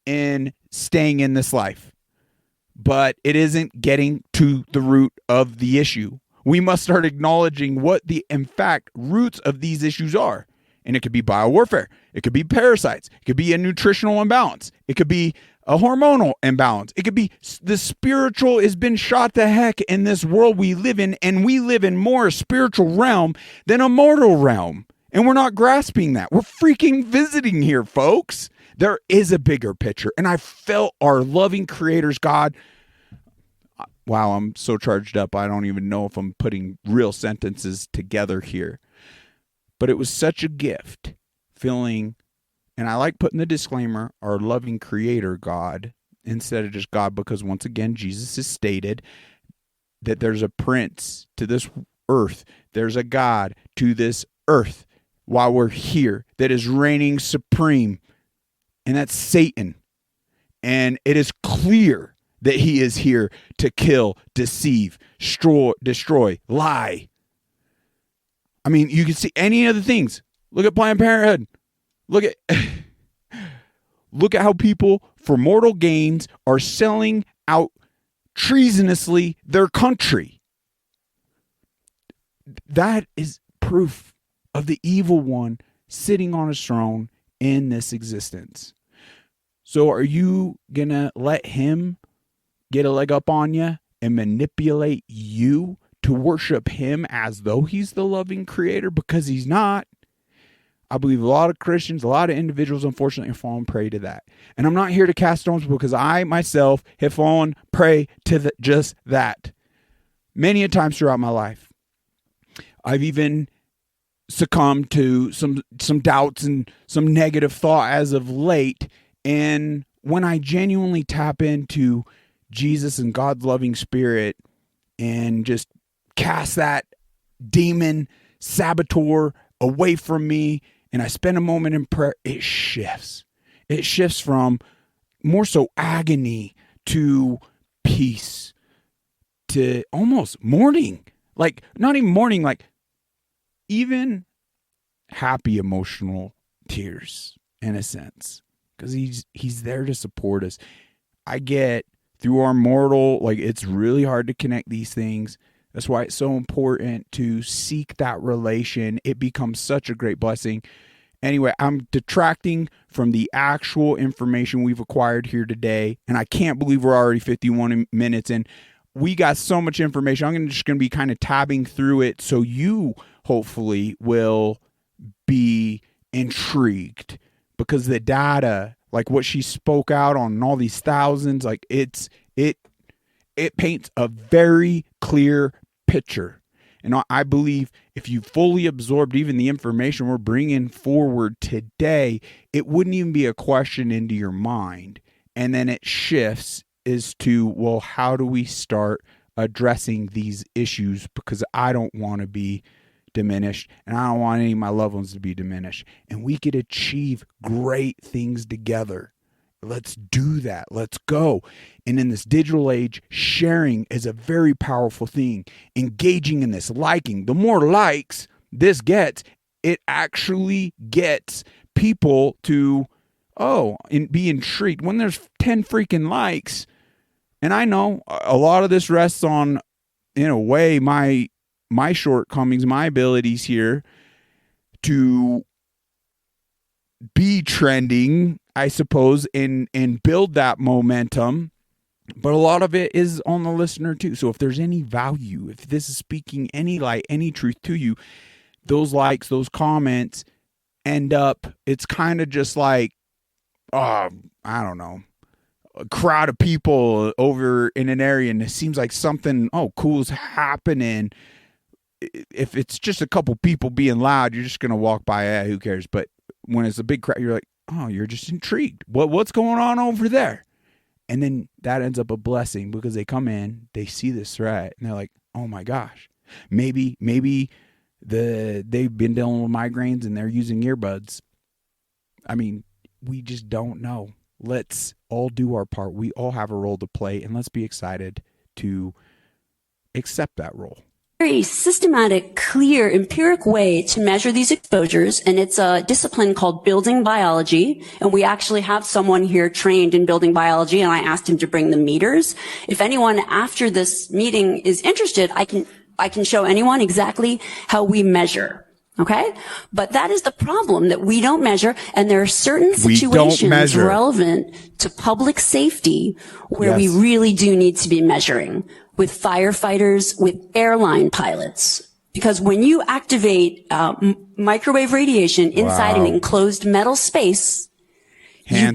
in staying in this life. But it isn't getting to the root of the issue. We must start acknowledging what the, in fact, roots of these issues are. And it could be biowarfare. It could be parasites. It could be a nutritional imbalance. It could be a hormonal imbalance. It could be the spiritual has been shot to heck in this world we live in, and we live in more a spiritual realm than a mortal realm. And we're not grasping that. We're freaking visiting here, folks. There is a bigger picture. And I felt our loving creator's God. Wow, I'm so charged up. I don't even know if I'm putting real sentences together here. But it was such a gift feeling, and I like putting the disclaimer, our loving creator God, instead of just God, because once again, Jesus has stated that there's a prince to this earth. There's a God to this earth while we're here that is reigning supreme, and that's Satan. And it is clear that he is here to kill, deceive, destroy, lie. I mean, you can see any of the things. Look at Planned Parenthood. Look at how people for mortal gains are selling out treasonously their country. That is proof of the evil one sitting on his throne in this existence. So are you going to let him get a leg up on you and manipulate you to worship him as though he's the loving creator? Because he's not. I believe a lot of Christians, a lot of individuals, unfortunately, have fallen prey to that. And I'm not here to cast stones because I myself have fallen prey to just that many a times throughout my life. I've even succumbed to some doubts and some negative thought as of late. And when I genuinely tap into Jesus and God's loving spirit and just cast that demon saboteur away from me, and I spend a moment in prayer, it shifts. It shifts from more so agony to peace to almost mourning. Like, not even mourning, like even happy emotional tears in a sense. Because he's there to support us. I get through our mortal, like it's really hard to connect these things. That's why it's so important to seek that relation. It becomes such a great blessing. Anyway, I'm detracting from the actual information we've acquired here today. And I can't believe we're already 51 minutes in. We got so much information. I'm just going to be kind of tabbing through it so you hopefully will be intrigued. Because the data, like what she spoke out on all these thousands, like it paints a very clear picture. And I believe if you fully absorbed even the information we're bringing forward today, it wouldn't even be a question into your mind. And then it shifts as to, well, how do we start addressing these issues? Because I don't want to be diminished, and I don't want any of my loved ones to be diminished. And we could achieve great things together. Let's do that. Let's go. And in this digital age, sharing is a very powerful thing. Engaging in this, liking. The more likes this gets, it actually gets people to, be intrigued. When there's 10 freaking likes, and I know a lot of this rests on, in a way, my shortcomings, my abilities here to be trending, I suppose, and build that momentum. But a lot of it is on the listener too. So if there's any value, if this is speaking any light, any truth to you, those likes, those comments end up, it's kind of just like, I don't know, a crowd of people over in an area, and it seems like something, cool is happening. If it's just a couple people being loud, you're just going to walk by, who cares? But when it's a big crowd, you're like, you're just intrigued. What's going on over there? And then that ends up a blessing because they come in, they see this threat, and they're like, oh my gosh, maybe they've been dealing with migraines and they're using earbuds. I mean, we just don't know. Let's all do our part. We all have a role to play, and let's be excited to accept that role. Very systematic, clear, empiric way to measure these exposures, and it's a discipline called building biology, and we actually have someone here trained in building biology, and I asked him to bring the meters. If anyone after this meeting is interested, I can show anyone exactly how we measure. Okay? But that is the problem, that we don't measure, and there are certain situations relevant to public safety where we really do need to be measuring. With firefighters, with airline pilots. Because when you activate microwave radiation inside an enclosed metal space, you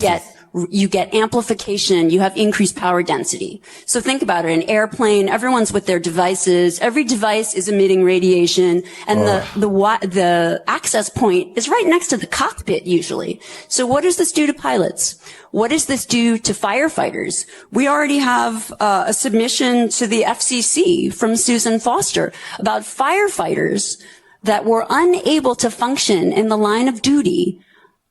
get amplification, you have increased power density. So think about it, an airplane, everyone's with their devices, every device is emitting radiation, and the access point is right next to the cockpit usually. So what does this do to pilots? What does this do to firefighters? We already have a submission to the FCC from Susan Foster about firefighters that were unable to function in the line of duty.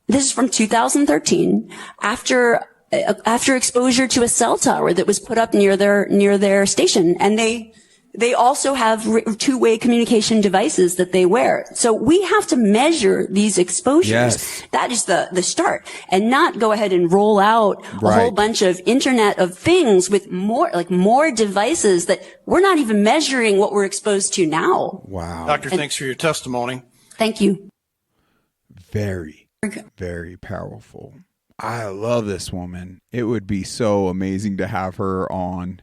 This is from 2013 after exposure to a cell tower that was put up near their station. And they also have two-way communication devices that they wear. So we have to measure these exposures. Yes. That is the start, and not go ahead and roll out a whole bunch of Internet of Things with more devices that we're not even measuring what we're exposed to now. Wow. Doctor, thanks for your testimony. Thank you. Very, very powerful. I love this woman. It would be so amazing to have her on.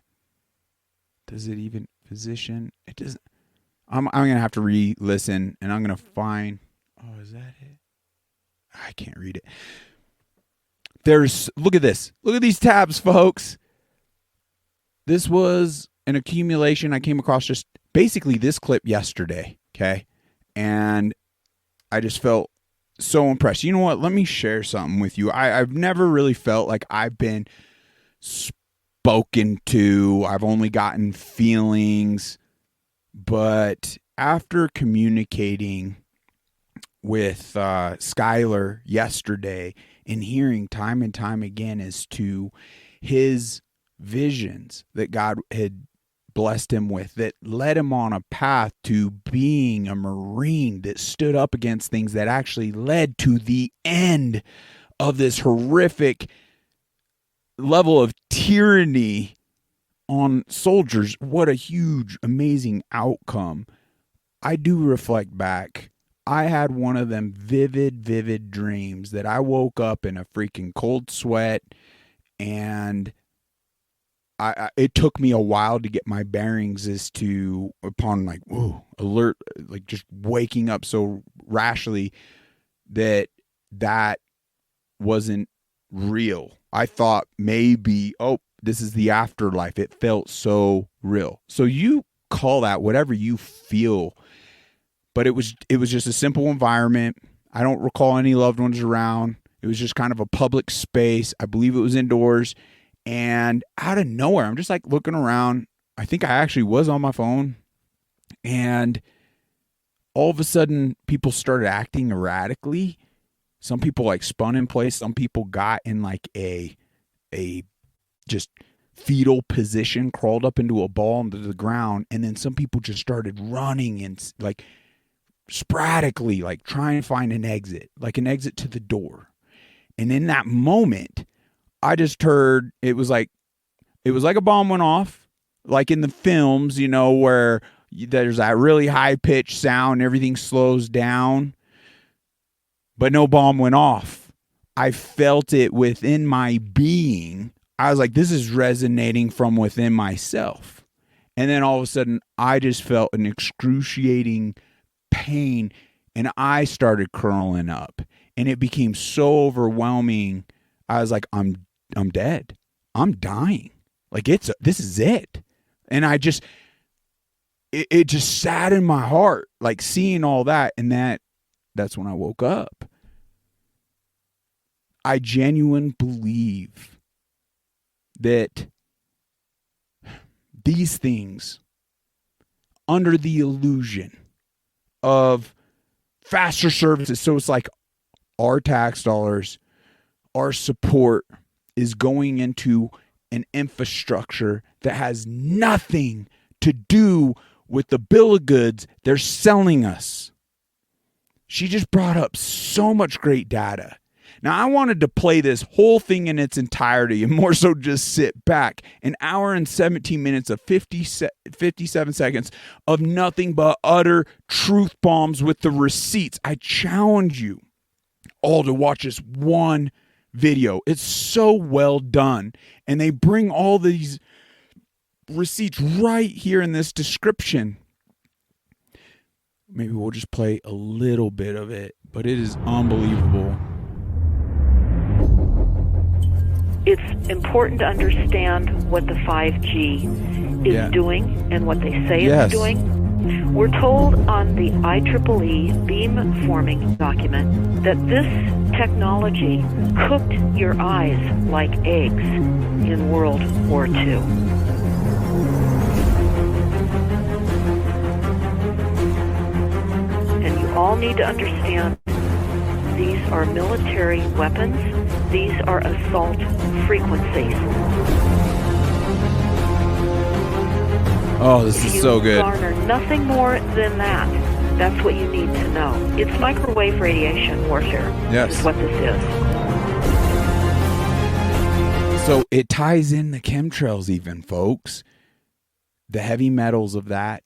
Does it even physician? It doesn't. I'm gonna have to re-listen, and I'm gonna find. Oh, is that it? I can't read it. Look at this. Look at these tabs, folks. This was an accumulation. I came across just basically this clip yesterday. Okay, and I just felt so impressed. You know what? Let me share something with you. I've never really felt like I've been spoken to. I've only gotten feelings. But after communicating with Skylar yesterday and hearing time and time again as to his visions that God had blessed him with, that led him on a path to being a Marine that stood up against things that actually led to the end of this horrific level of tyranny on soldiers. What a huge, amazing outcome. I do reflect back. I had one of them vivid dreams that I woke up in a freaking cold sweat, and it took me a while to get my bearings as to, upon alert, like just waking up so rashly, that wasn't real. I thought maybe, this is the afterlife. It felt so real. So you call that whatever you feel, but it was just a simple environment. I don't recall any loved ones around. It was just kind of a public space. I believe it was indoors. And out of nowhere, I'm just like looking around. I think I actually was on my phone. And all of a sudden, people started acting erratically. Some people like spun in place. Some people got in like a just fetal position, crawled up into a ball into the ground. And then some people just started running and like sporadically, like trying to find an exit to the door. And in that moment, I just heard it was like a bomb went off, like in the films, where there's that really high pitched sound, everything slows down, but no bomb went off. I felt it within my being. I was like, this is resonating from within myself. And then all of a sudden, I just felt an excruciating pain, and I started curling up, and it became so overwhelming. I was like, I'm dead. I'm dying. Like this is it. And I just, it just sat in my heart, like seeing all that. And that's when I woke up. I genuinely believe that these things, under the illusion of faster services, so it's like our tax dollars, our support is going into an infrastructure that has nothing to do with the bill of goods they're selling us. She just brought up so much great data. Now, I wanted to play this whole thing in its entirety and more so just sit back. An hour and 17 minutes of 57 seconds of nothing but utter truth bombs with the receipts. I challenge you all to watch this one video. It's so well done, and they bring all these receipts right here in this description. Maybe we'll just play a little bit of it, but it is unbelievable. It's important to understand what the 5G is doing and what they say it's doing. We're told on the IEEE beamforming document that this technology cooked your eyes like eggs in World War II. all need to understand these are military weapons. These are assault frequencies. Oh, this is so good. You garner nothing more than that. That's what you need to know. It's microwave radiation warfare. Yes. Is what this is. So it ties in the chemtrails even, folks. The heavy metals of that,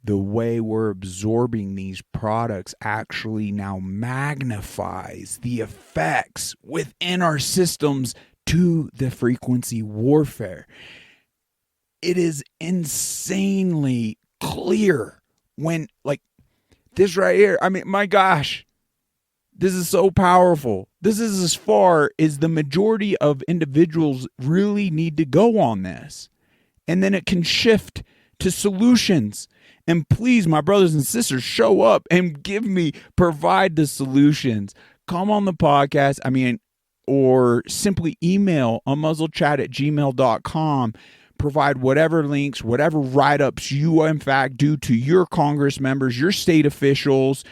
the way we're absorbing these products actually now magnifies the effects within our systems to the frequency warfare. It is insanely clear when, like, this right here, I mean, my gosh, this is so powerful. This is as far as the majority of individuals really need to go on this. And then it can shift to solutions. And please, my brothers and sisters, show up and provide the solutions. Come on the podcast. Or simply email unmuzzledchat@gmail.com. Provide whatever links, whatever write-ups you, in fact, do to your Congress members, your state officials,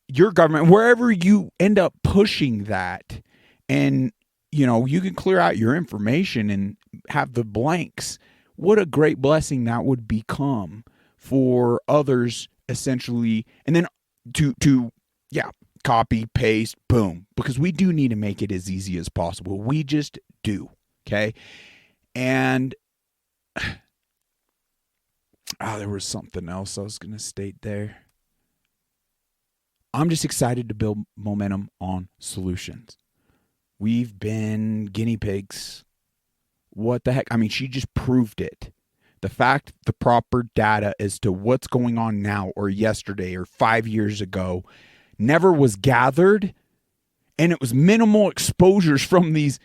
your government, wherever you end up pushing that. And, you can clear out your information and have the blanks. What a great blessing that would become for others, essentially. And then to copy, paste, boom. Because we do need to make it as easy as possible. We just do. Okay. And there was something else I was going to state there. I'm just excited to build momentum on solutions. We've been guinea pigs. What the heck? She just proved it. The fact, the proper data as to what's going on now or yesterday or 5 years ago never was gathered, and it was minimal exposures from these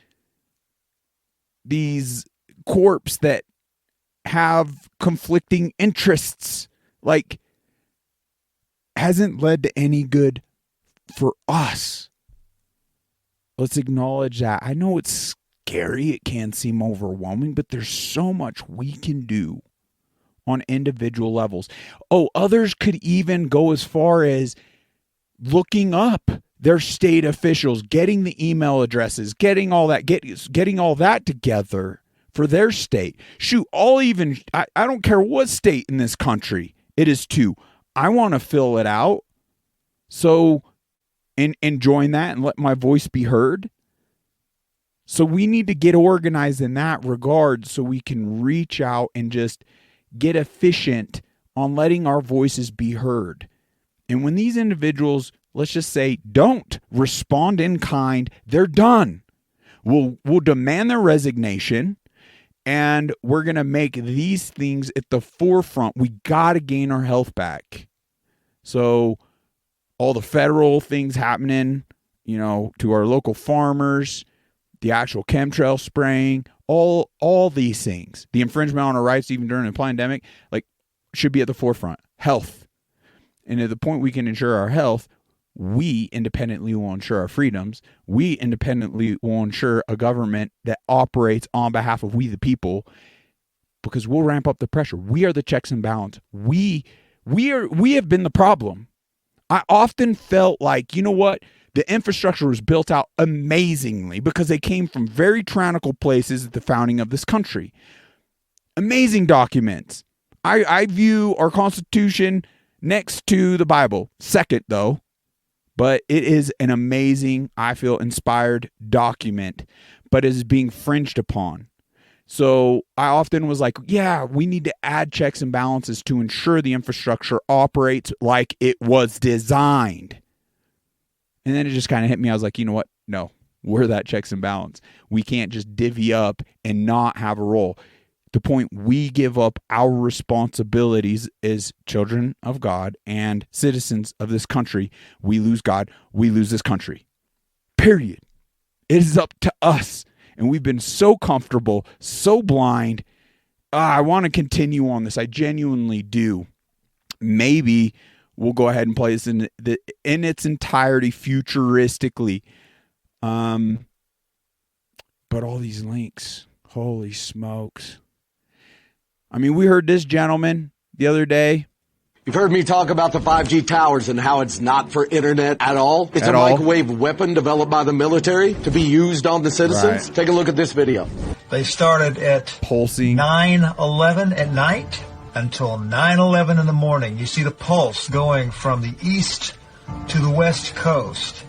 corps that have conflicting interests, hasn't led to any good for us. Let's acknowledge that. I know it's scary, it can seem overwhelming, but there's so much we can do on individual levels. Others could even go as far as looking up their state officials, getting the email addresses, getting all that together for their state. Shoot, I don't care what state in this country it is to. I want to fill it out. So, and join that and let my voice be heard. So we need to get organized in that regard so we can reach out and just get efficient on letting our voices be heard. And when these individuals, let's just say, don't respond in kind, they're done. We'll demand their resignation, and we're going to make these things at the forefront. We got to gain our health back. So all the federal things happening, to our local farmers, the actual chemtrail spraying, all these things, the infringement on our rights even during the pandemic, should be at the forefront. Health. And at the point we can ensure our health, we independently will ensure our freedoms. We independently will ensure a government that operates on behalf of we the people, because we'll ramp up the pressure. We are the checks and balance. We have been the problem. I often felt like, the infrastructure was built out amazingly because they came from very tyrannical places at the founding of this country. Amazing documents. I view our Constitution next to the Bible. Second, though. But it is an amazing, I feel, inspired document, but it is being fringed upon. So I often was like, we need to add checks and balances to ensure the infrastructure operates like it was designed. And then it just kind of hit me. I was like, you know what? No, we're that checks and balance. We can't just divvy up and not have a role. The point we give up our responsibilities as children of God and citizens of this country. We lose God. We lose this country. Period. It is up to us. And we've been so comfortable, so blind. I want to continue on this. I genuinely do. Maybe we'll go ahead and play this in its entirety futuristically. But all these links, holy smokes. We heard this gentleman the other day You've heard me talk about the 5G towers and how it's not for internet at all. It's a microwave weapon developed by the military to be used on the citizens. Right. Take a look at this video. They started at pulsing 9:11 at night until 9:11 in the morning. You see the pulse going from the east to the west coast.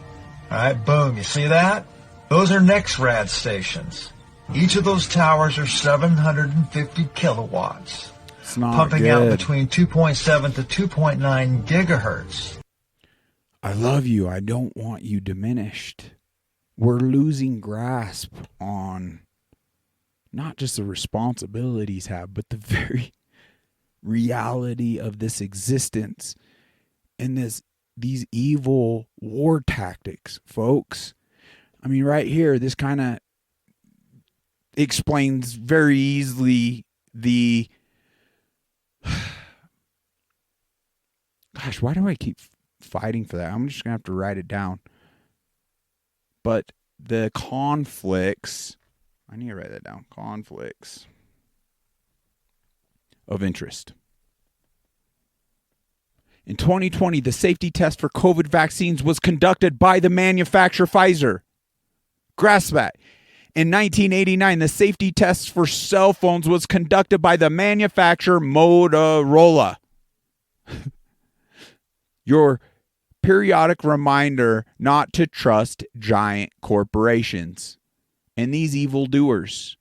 All right, boom. You see that? Those are NEXRAD stations. Each of those towers are 750 kilowatts. Pumping out between 2.7 to 2.9 gigahertz. I love you. I don't want you diminished. We're losing grasp on not just the responsibilities have, but the very reality of this existence and these evil war tactics, folks. I mean, right here, this kind of explains very easily the... Gosh, why do I keep fighting for that? I'm just going to have to write it down. But the conflicts, I need to write that down. Conflicts of interest. In 2020, the safety test for COVID vaccines was conducted by the manufacturer Pfizer. Grasp that. In 1989, the safety test for cell phones was conducted by the manufacturer Motorola. Your periodic reminder not to trust giant corporations and these evildoers.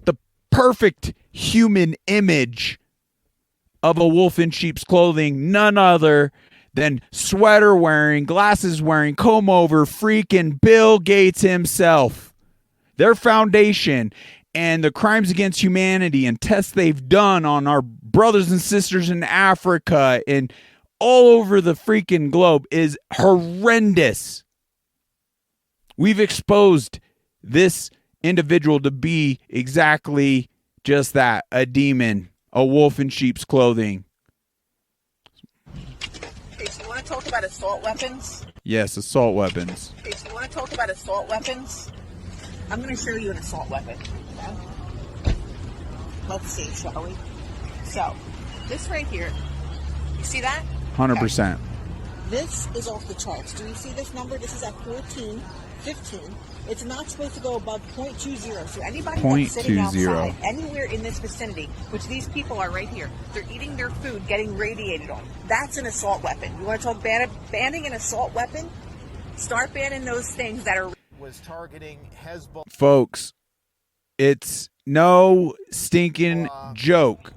The perfect human image of a wolf in sheep's clothing, none other than sweater wearing, glasses wearing, comb over, freaking Bill Gates himself. Their foundation and the crimes against humanity and tests they've done on our brothers and sisters in Africa and all over the freaking globe is horrendous. We've exposed this individual to be exactly just that, a demon, a wolf in sheep's clothing. Okay, so you want to talk about assault weapons? Yes, assault weapons. Okay, so you want to talk about assault weapons? I'm going to show you an assault weapon. Okay? Let's see, shall we? So, this right here, you see that? 100%. Okay. This is off the charts. Do you see this number? This is at 14, 15. It's not supposed to go above 0.20. So anybody that's sitting outside, anywhere in this vicinity, which these people are right here, they're eating their food, getting radiated on. That's an assault weapon. You want to talk banning an assault weapon? Start banning those things that are... was targeting Hezbollah. Folks, it's no stinking joke.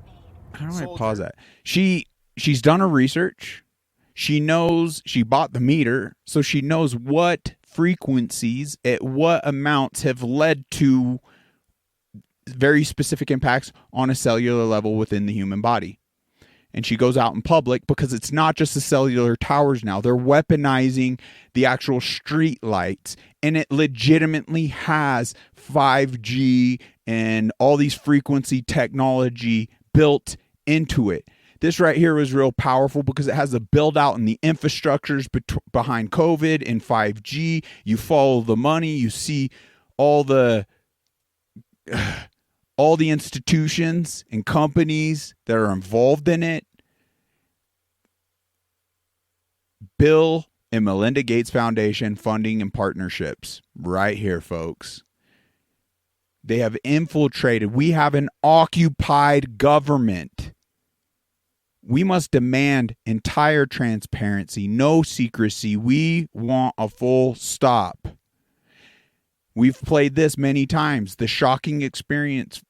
How do I pause that? She's done her research. She knows, she bought the meter, so she knows what frequencies at what amounts have led to very specific impacts on a cellular level within the human body. And she goes out in public because it's not just the cellular towers now. They're weaponizing the actual street lights. And it legitimately has 5G and all these frequency technology built into it. This right here is real powerful because it has the build out and the infrastructures behind COVID and 5G. You follow the money. You see all the institutions and companies that are involved in it. Bill and Melinda Gates Foundation funding and partnerships right here, folks. They have infiltrated. We have an occupied government. We must demand entire transparency, no secrecy. We want a full stop. We've played this many times. The shocking experiment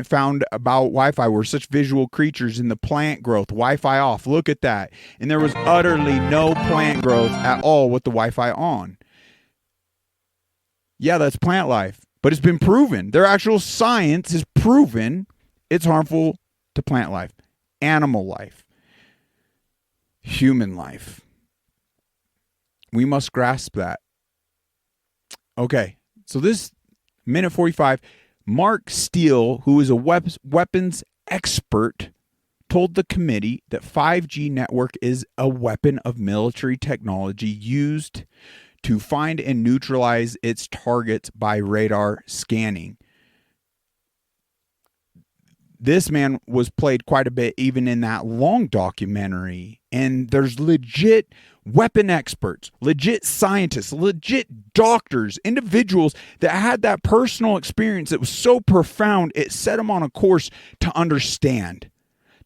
found about Wi-Fi. We're such visual creatures in the plant growth. Wi-Fi off. Look at that. And there was utterly no plant growth at all with the Wi-Fi on. Yeah, that's plant life. But it's been proven. Their actual science has proven it's harmful to plant life, animal life, human life. We must grasp that. Okay, so this minute 45, Mark Steele, who is a weapons expert, told the committee that 5G network is a weapon of military technology used to find and neutralize its targets by radar scanning. this man was played quite a bit even in that long documentary. And there's legit weapon experts, legit scientists, legit doctors, individuals that had that personal experience that was so profound, it set them on a course to understand.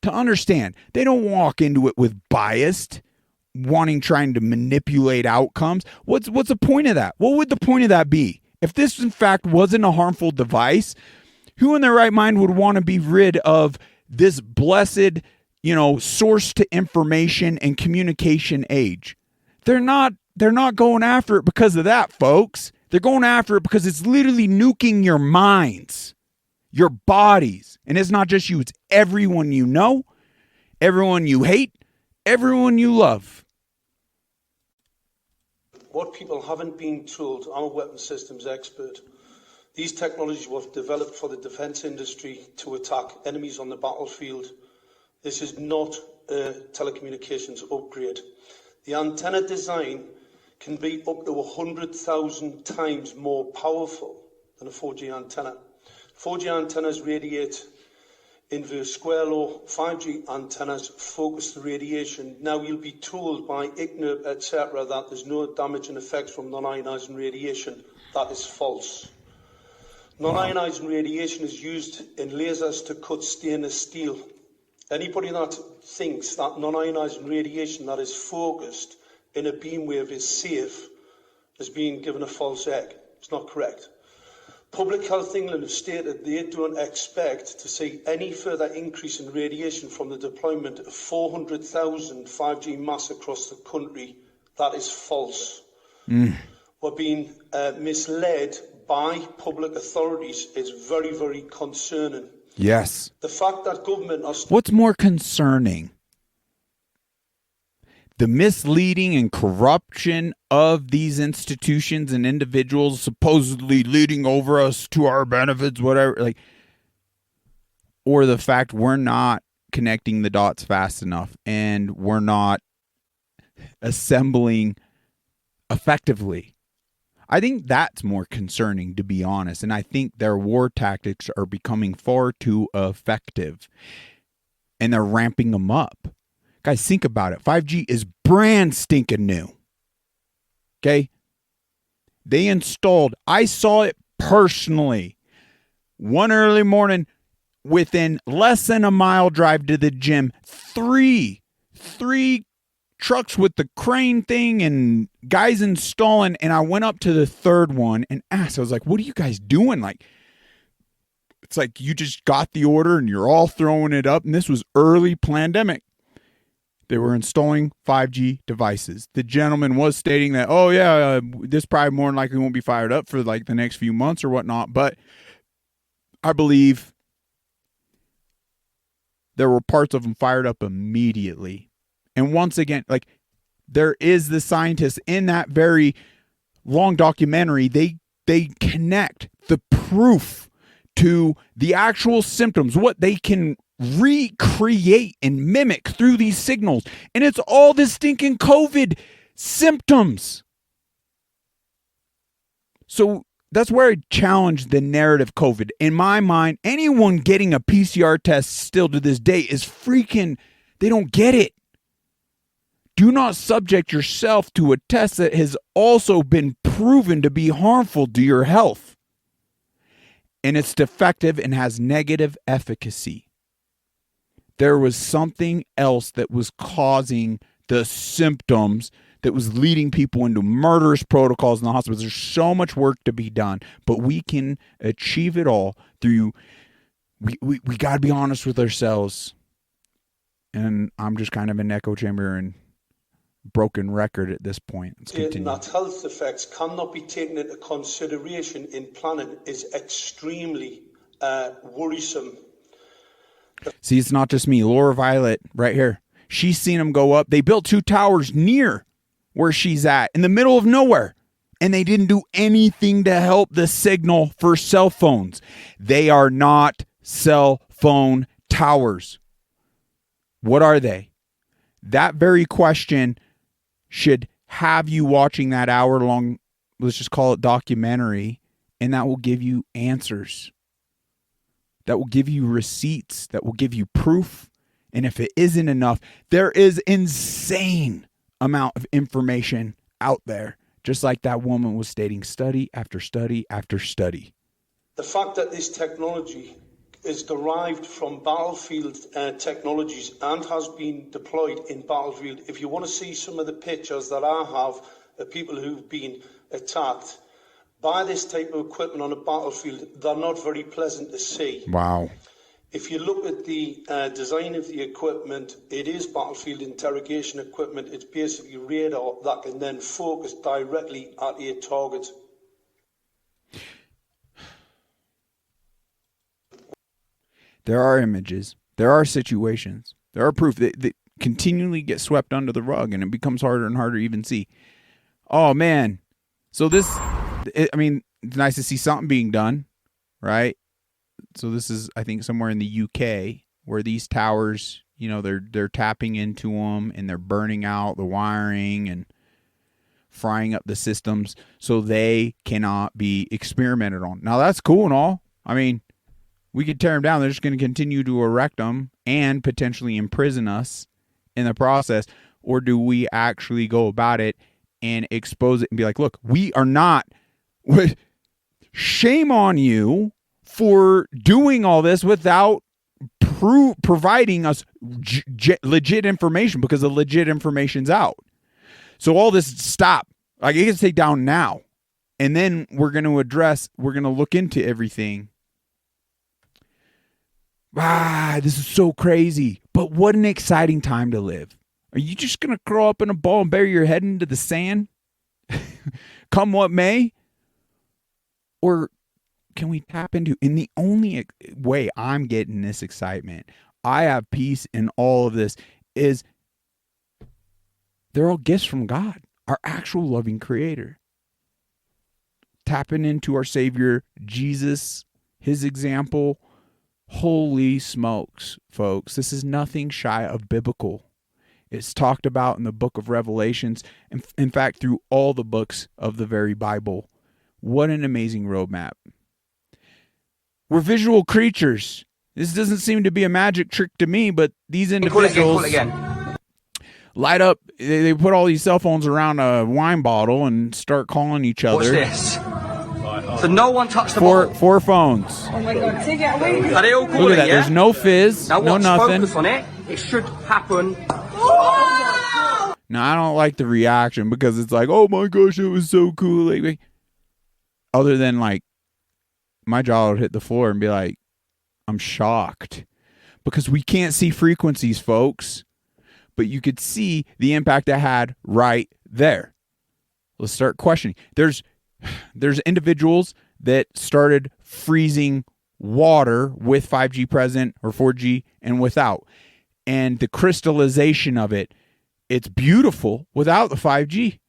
To understand. They don't walk into it with bias, trying to manipulate outcomes. What's the point of that? What would the point of that be? If this, in fact, wasn't a harmful device, who in their right mind would want to be rid of this blessed, source to information and communication age? They're not going after it because of that, folks. They're going after it because it's literally nuking your minds, your bodies. And it's not just you, it's everyone you know, everyone you hate, everyone you love. What people haven't been told, I'm a weapons systems expert. These technologies were developed for the defence industry to attack enemies on the battlefield. This is not a telecommunications upgrade. The antenna design can be up to 100,000 times more powerful than a 4G antenna. 4G antennas radiate inverse square law. 5G antennas focus the radiation. Now you'll be told by ICNIRP, etc., that there's no damaging effects from non-ionizing radiation. That is false. Non-ionizing radiation is used in lasers to cut stainless steel. Anybody that thinks that non-ionizing radiation that is focused in a beam wave is safe is being given a false egg. It's not correct. Public Health England have stated they don't expect to see any further increase in radiation from the deployment of 400,000 5G masts across the country. That is false. We're being misled by public authorities is very, very concerning. Yes. The fact that government are... What's more concerning? The misleading and corruption of these institutions and individuals supposedly leading over us to our benefits, whatever, or the fact we're not connecting the dots fast enough and we're not assembling effectively. I think that's more concerning, to be honest. And I think their war tactics are becoming far too effective. And they're ramping them up. Guys, think about it. 5G is brand stinking new. Okay? They installed, I saw it personally, one early morning, within less than a mile drive to the gym, three trucks with the crane thing and guys installing, and I went up to the third one and asked, I was like, what are you guys doing? It's like you just got the order and you're all throwing it up, and this was early pandemic. They were installing 5G devices. The gentleman was stating that, this probably more than likely won't be fired up for the next few months or whatnot, but I believe there were parts of them fired up immediately. And once again, there is the scientists in that very long documentary, they connect the proof to the actual symptoms, what they can recreate and mimic through these signals. And it's all the stinking COVID symptoms. So that's where I challenge the narrative COVID. In my mind, anyone getting a PCR test still to this day is freaking, they don't get it. Do not subject yourself to a test that has also been proven to be harmful to your health. And it's defective and has negative efficacy. There was something else that was causing the symptoms that was leading people into murderous protocols in the hospitals. There's so much work to be done, but we can achieve it all through, we got to be honest with ourselves. And I'm just kind of an echo chamber and broken record at this point. Let's continue. That health effects cannot be taken into consideration in planning is extremely worrisome. See, it's not just me. Laura Violet, right here. She's seen them go up. They built 2 towers near where she's at, in the middle of nowhere. And they didn't do anything to help the signal for cell phones. They are not cell phone towers. What are they? That very question should have you watching that hour-long, let's just call it documentary, and that will give you answers. that will give you receipts, that will give you proof. And if it isn't enough, there is insane amount of information out there. Just like that woman was stating, study after study after study. The fact that this technology is derived from battlefield technologies and has been deployed in battlefield. If you want to see some of the pictures that I have of people who've been attacked by this type of equipment on a battlefield, they're not very pleasant to see. Wow. If you look at the design of the equipment, it is battlefield interrogation equipment. It's basically radar that can then focus directly at a target. There are images, there are situations, there are proof that continually get swept under the rug, and it becomes harder and harder to even see. Oh, man. So this, I mean, it's nice to see something being done, right? So this is, I think, somewhere in the UK where these towers, you know, they're tapping into them and they're burning out the wiring and frying up the systems so they cannot be experimented on. Now, that's cool and all. I mean, we could tear them down. They're just going to continue to erect them and potentially imprison us in the process. Or do we actually go about it and expose it and be like, look, we are not, shame on you for doing all this without providing us legit information, because the legit information's out. So all this, stop. Like, it gets taken down now. And then we're going to look into everything. This is so crazy. But what an exciting time to live. Are you just going to curl up in a ball and bury your head into the sand? Come what may? Or can we tap into, in the only way I'm getting this excitement, I have peace in all of this, is they're all gifts from God, our actual loving creator. Tapping into our Savior, Jesus, his example. Holy smokes, folks. This is nothing shy of biblical. It's talked about in the book of Revelations. In fact, through all the books of the very Bible. What an amazing roadmap. We're visual creatures. This doesn't seem to be a magic trick to me, but these individuals light up. They put all these cell phones around a wine bottle and start calling each other. What's this? So no one touched the bottle. Four phones. Oh my God, take it away. Are they all calling Look at that. it, yeah? There's no fizz, now no nothing. Focus on it. It should happen. Now, I don't like the reaction because it's like, oh my gosh, it was so cool. Like, other than like, my jaw would hit the floor and be like, I'm shocked. Because we can't see frequencies, folks. But you could see the impact it had right there. Let's start questioning. There's individuals that started freezing water with 5G present or 4G and without. And the crystallization of it, it's beautiful without the 5G.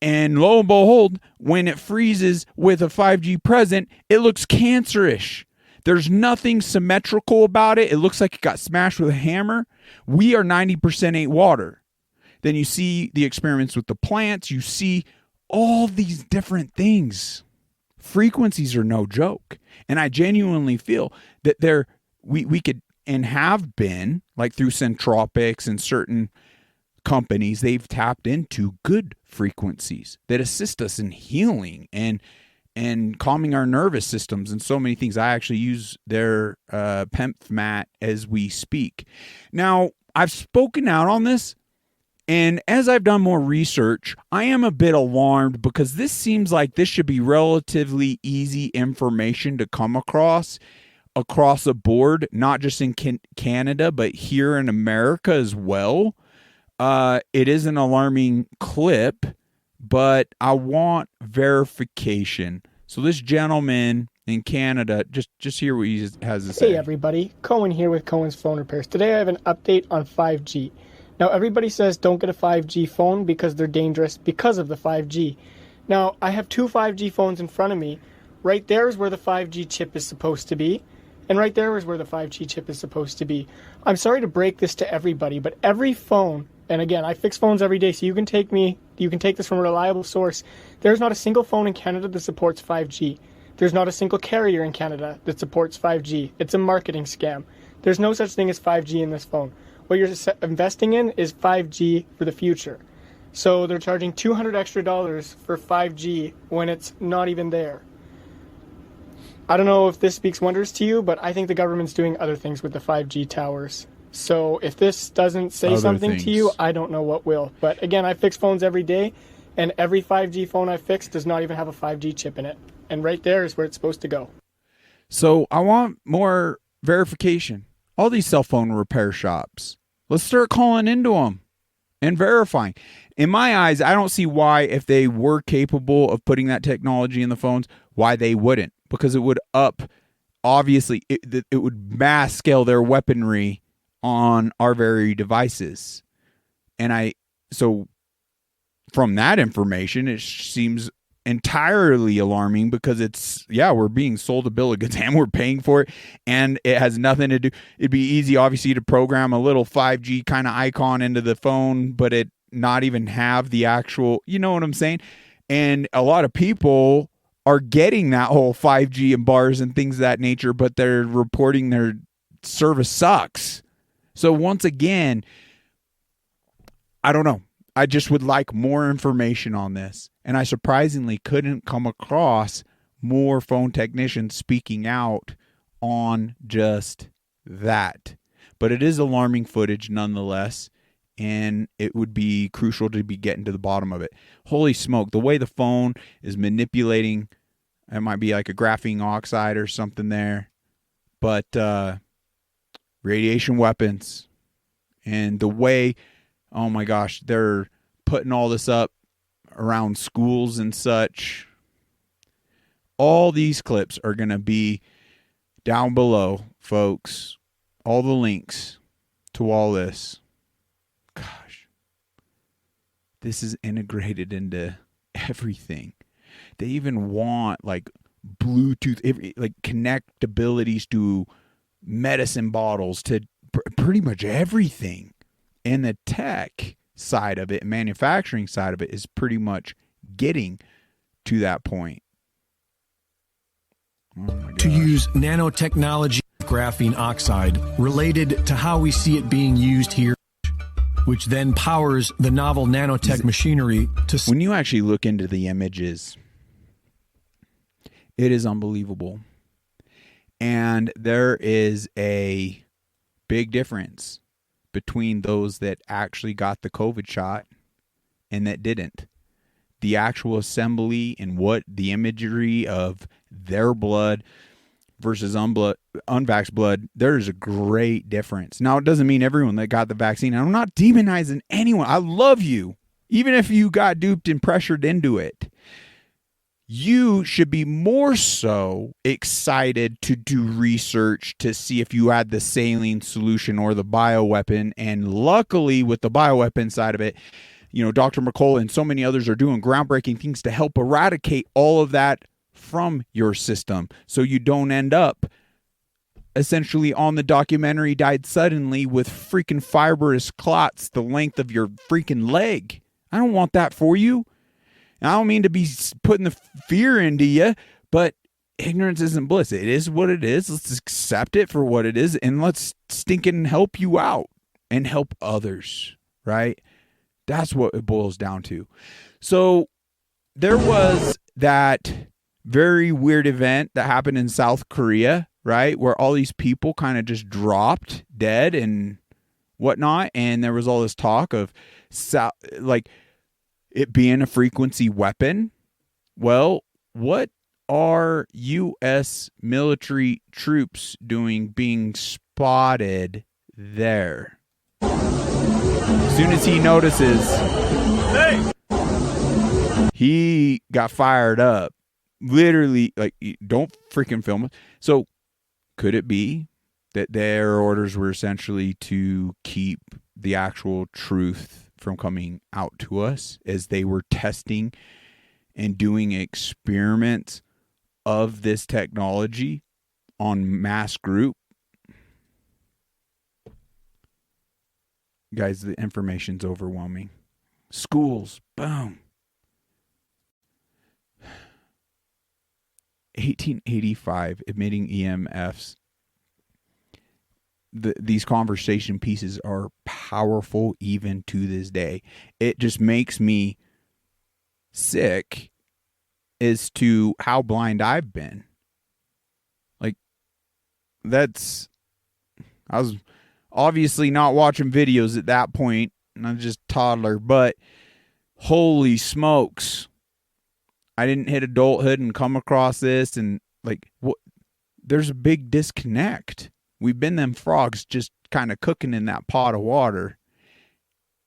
And lo and behold, when it freezes with a 5G present, it looks cancerish. There's nothing symmetrical about it. It looks like it got smashed with a hammer. We are 90% water. Then you see the experiments with the plants. You see all these different things. Frequencies are no joke. And I genuinely feel that we could and have been, like through Centropics and certain companies, they've tapped into good frequencies that assist us in healing and calming our nervous systems and so many things. I actually use their PEMF mat as we speak. Now, I've spoken out on this, and as I've done more research, I am a bit alarmed because this seems like this should be relatively easy information to come across the board, not just in Canada, but here in America as well. It is an alarming clip, but I want verification. So this gentleman in Canada, just hear what he has to say. Hey everybody, Cohen here with Cohen's Phone Repairs. Today I have an update on 5G. Now everybody says don't get a 5G phone because they're dangerous because of the 5G. Now I have two 5G phones in front of me. Right there is where the 5G chip is supposed to be. And right there is where the 5G chip is supposed to be. I'm sorry to break this to everybody, but every phone, and again, I fix phones every day, so you can take this from a reliable source. There's not a single phone in Canada that supports 5G. There's not a single carrier in Canada that supports 5G. It's a marketing scam. There's no such thing as 5G in this phone. What you're investing in is 5G for the future. So they're charging $200 extra for 5G when it's not even there. I don't know if this speaks wonders to you, but I think the government's doing other things with the 5G towers. So if this doesn't say something to you, I don't know what will. But again, I fix phones every day, and every 5G phone I fix does not even have a 5G chip in it. And right there is where it's supposed to go. So I want more verification. All these cell phone repair shops, let's start calling into them and verifying. In my eyes, I don't see why, if they were capable of putting that technology in the phones, why they wouldn't. Because it would obviously, it would mass scale their weaponry on our very devices. And so from that information, it seems entirely alarming, because we're being sold a bill of goods and we're paying for it, and it has nothing to do. It'd be easy, obviously, to program a little 5G kind of icon into the phone, but it not even have the actual, you know what I'm saying? And a lot of people are getting that whole 5G and bars and things of that nature, but they're reporting their service sucks. So once again, I don't know. I just would like more information on this. And I surprisingly couldn't come across more phone technicians speaking out on just that. But it is alarming footage nonetheless, and it would be crucial to be getting to the bottom of it. Holy smoke, the way the phone is manipulating, it might be like a graphene oxide or something there, but radiation weapons, and the way, oh my gosh, they're putting all this up around schools and such. All these clips are going to be down below, folks. All the links to all this. Gosh. This is integrated into everything. They even want like Bluetooth, like connectabilities to medicine bottles, to pretty much everything. And the tech side of it, manufacturing side of it, is pretty much getting to that point. To use nanotechnology, graphene oxide, related to how we see it being used here, which then powers the novel nanotech machinery to... When you actually look into the images, it is unbelievable. And there is a big difference between those that actually got the COVID shot and that didn't. The actual assembly and what the imagery of their blood versus unvaxxed blood, there's a great difference. Now, it doesn't mean everyone that got the vaccine. I'm not demonizing anyone. I love you. Even if you got duped and pressured into it, you should be more so excited to do research to see if you had the saline solution or the bioweapon. And luckily, with the bioweapon side of it, you know, Dr. McCullough and so many others are doing groundbreaking things to help eradicate all of that from your system, so you don't end up essentially on the documentary died suddenly with freaking fibrous clots the length of your freaking leg. I don't want that for you. I don't mean to be putting the fear into you, but ignorance isn't bliss. It is what it is. Let's accept it for what it is, and let's stinking help you out and help others, right? That's what it boils down to. So there was that very weird event that happened in South Korea, right, where all these people kind of just dropped dead and whatnot, and there was all this talk of like it being a frequency weapon. Well, what are U.S. military troops doing being spotted there? As soon as he notices, he got fired up. Literally, like, don't freaking film it. So could it be that their orders were essentially to keep the actual truth from coming out to us as they were testing and doing experiments of this technology on mass group? Guys, the information's overwhelming. Schools, boom. 1885, emitting EMFs. These conversation pieces are powerful even to this day. It just makes me sick as to how blind I've been. Like, I was obviously not watching videos at that point, and I'm just a toddler, but holy smokes. I didn't hit adulthood and come across this, and like, what? There's a big disconnect. We've been them frogs just kind of cooking in that pot of water.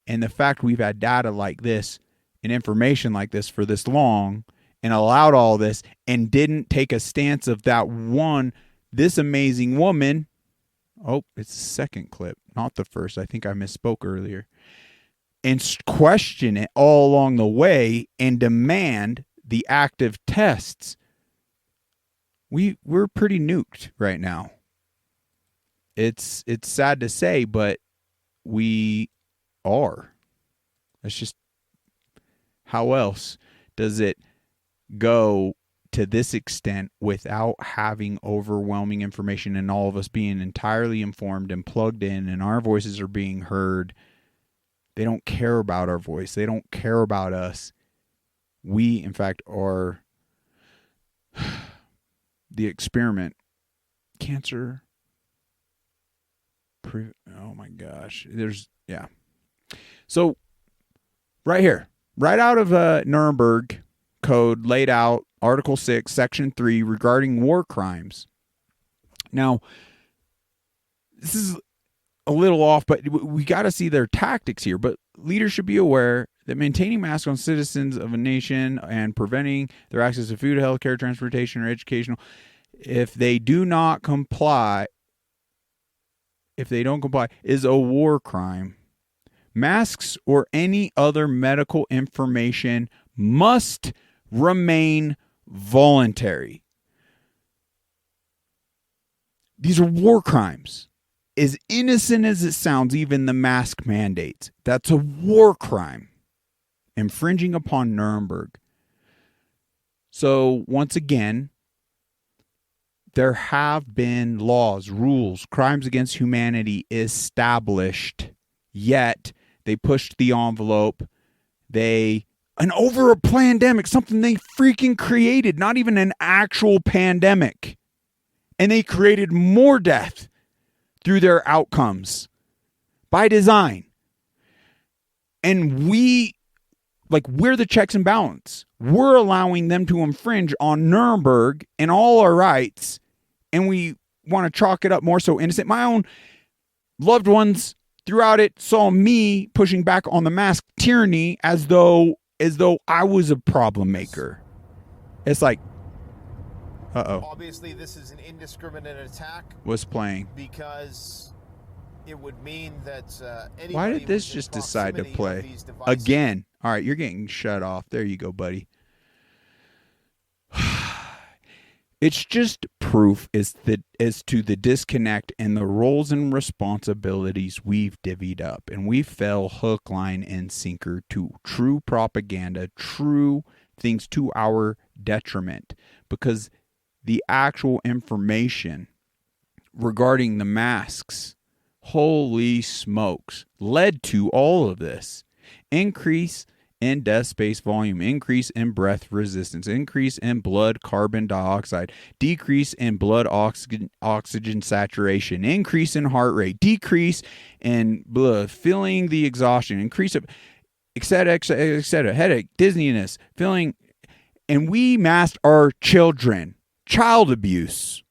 And the fact we've had data like this and information like this for this long and allowed all this and didn't take a stance of this amazing woman. Oh, it's the second clip, not the first. I think I misspoke earlier. And question it all along the way and demand the active tests. We're pretty nuked right now. It's sad to say, but we are. That's just, how else does it go to this extent without having overwhelming information and all of us being entirely informed and plugged in, and our voices are being heard? They don't care about our voice. They don't care about us. We, in fact, are the experiment. Cancer. Oh my gosh. So right here, right out of Nuremberg Code, laid out Article 6, Section 3 regarding war crimes. Now, this is a little off, but we got to see their tactics here. But leaders should be aware that maintaining masks on citizens of a nation and preventing their access to food, healthcare, transportation, or educational, if they don't comply, is a war crime. Masks or any other medical information must remain voluntary. These are war crimes. As innocent as it sounds, even the mask mandates, that's a war crime, infringing upon Nuremberg. So once again, there have been laws, rules, crimes against humanity established, yet they pushed the envelope. And over a pandemic, something they freaking created, not even an actual pandemic. And they created more death through their outcomes by design. And we're the checks and balance. We're allowing them to infringe on Nuremberg and all our rights. And we want to chalk it up more so innocent. My own loved ones throughout it saw me pushing back on the mask tyranny as though I was a problem maker. It's like, Obviously, this is an indiscriminate attack. What's playing? Because it would mean that why did this just decide to play again? All right, you're getting shut off. There you go, buddy. It's just proof as to the disconnect and the roles and responsibilities we've divvied up. And we fell hook, line, and sinker to true propaganda, true things to our detriment. Because the actual information regarding the masks, holy smokes, led to all of this. Increase in death space volume, increase in breath resistance, increase in blood carbon dioxide, decrease in blood oxygen saturation, increase in heart rate, decrease in blood, feeling the exhaustion, increase of, etc., headache, dizziness, feeling, and we masked our children. Child abuse.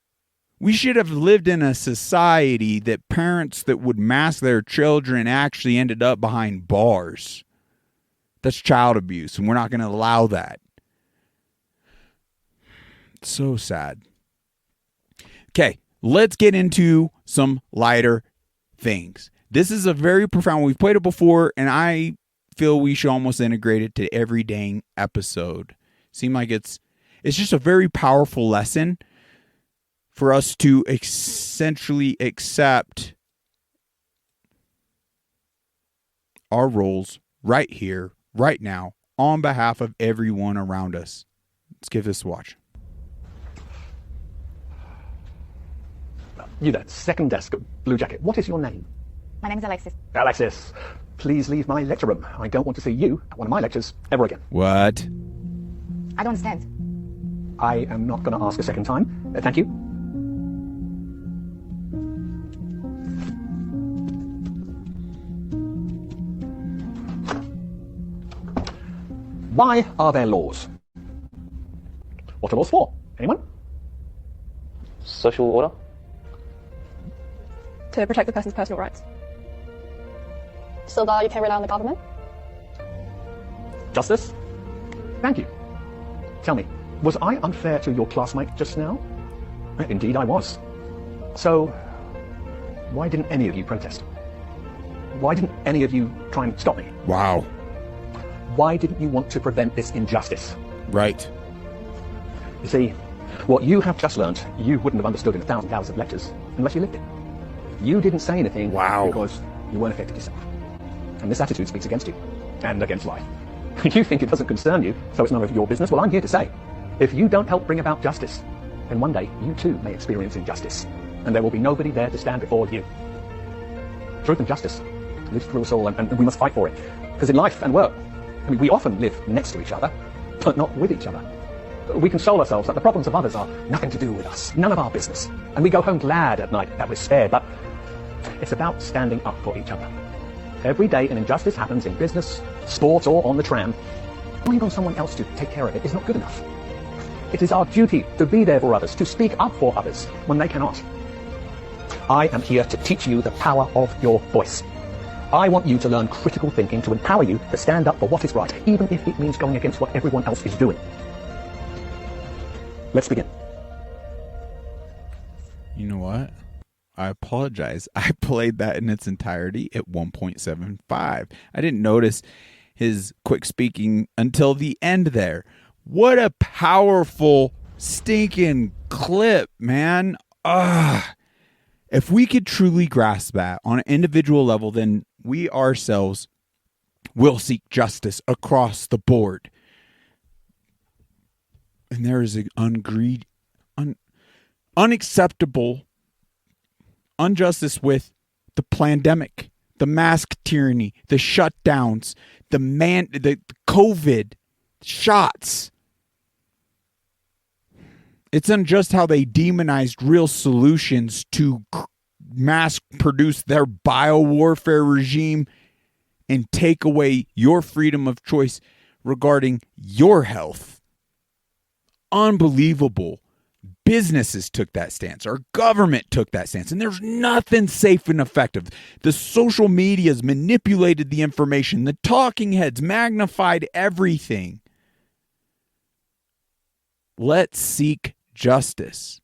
We should have lived in a society that parents that would mask their children actually ended up behind bars. That's child abuse, and we're not going to allow that. So sad. Okay, let's get into some lighter things. This is a very profound, we've played it before, and I feel we should almost integrate it to every dang episode. Seem like it's just a very powerful lesson for us to essentially accept our roles right here, right now, on behalf of everyone around us. Let's give this a watch. You there, second desk, blue jacket. What is your name? My name is Alexis. Alexis, please leave my lecture room. I don't want to see you at one of my lectures ever again. What? I don't understand. I am not going to ask a second time. Thank you. Why are there laws? What are laws for? Anyone? Social order? To protect the person's personal rights. So that you can rely on the government? Justice? Thank you. Tell me, was I unfair to your classmate just now? Indeed I was. So, why didn't any of you protest? Why didn't any of you try and stop me? Wow. Why didn't you want to prevent this injustice? Right. You see, what you have just learned, you wouldn't have understood in 1,000 hours of lectures unless you lived it. You didn't say anything because you weren't affected yourself. And this attitude speaks against you and against life. You think it doesn't concern you, so it's none of your business. Well, I'm here to say, if you don't help bring about justice, then one day you too may experience injustice, and there will be nobody there to stand before you. Truth and justice lives through us all, and we must fight for it. Because in life and work, I mean, we often live next to each other, but not with each other. We console ourselves that the problems of others are nothing to do with us, none of our business. And we go home glad at night that we're spared, but it's about standing up for each other. Every day an injustice happens in business, sports, or on the tram. Relying on someone else to take care of it is not good enough. It is our duty to be there for others, to speak up for others when they cannot. I am here to teach you the power of your voice. I want you to learn critical thinking to empower you to stand up for what is right, even if it means going against what everyone else is doing. Let's begin. You know what? I apologize. I played that in its entirety at 1.75. I didn't notice his quick speaking until the end there. What a powerful, stinking clip, man. If we could truly grasp that on an individual level, then we ourselves will seek justice across the board. And there is an unacceptable injustice with the pandemic, the mask tyranny, the shutdowns, the COVID shots. It's unjust how they demonized real solutions to mass produce their biowarfare regime and take away your freedom of choice regarding your health. Unbelievable. Businesses took that stance. Our government took that stance. And there's nothing safe and effective. The social medias manipulated the information. The talking heads magnified everything. Let's seek justice.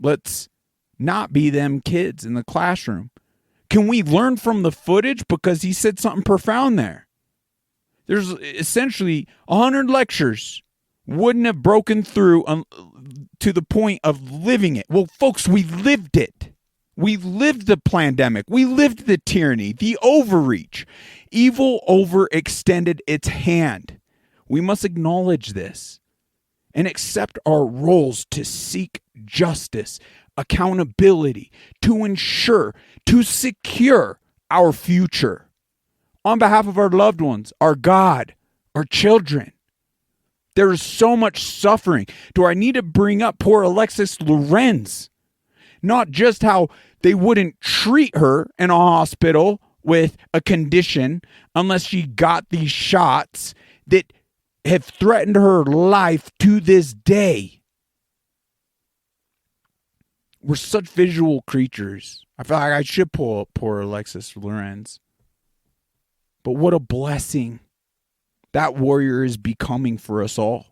Let's not be them kids in the classroom. Can we learn from the footage? Because he said something profound there. There's essentially 100 lectures. Wouldn't have broken through to the point of living it. Well, folks, we lived it. We lived the pandemic. We lived the tyranny, the overreach. Evil overextended its hand. We must acknowledge this and accept our roles to seek justice, accountability, to ensure, to secure our future on behalf of our loved ones, our God, our children. There is so much suffering. Do I need to bring up poor Alexis Lorenz? Not just how they wouldn't treat her in a hospital with a condition unless she got these shots that have threatened her life to this day. We're such visual creatures. I feel like I should pull up poor Alexis Lorenz. But what a blessing that warrior is becoming for us all.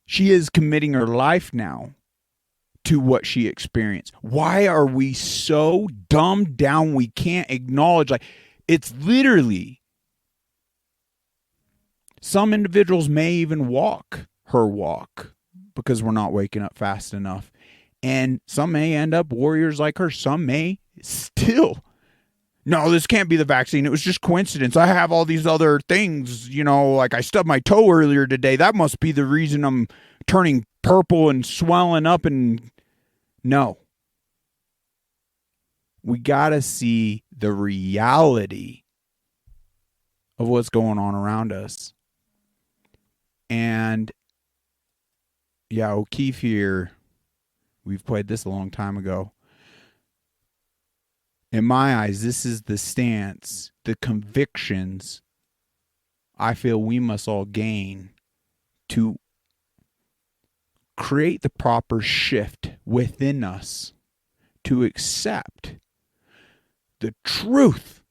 She is committing her life now to what she experienced. Why are we so dumbed down we can't acknowledge? Like, it's literally, some individuals may even walk her walk because we're not waking up fast enough. And some may end up warriors like her. Some may still, no, this can't be the vaccine. It was just coincidence. I have all these other things, like I stubbed my toe earlier today. That must be the reason I'm turning purple and swelling up. And no, We got to see the reality of what's going on around us. And yeah, O'Keefe here, we've played this a long time ago. In my eyes, this is the stance, the convictions I feel we must all gain to create the proper shift within us to accept the truth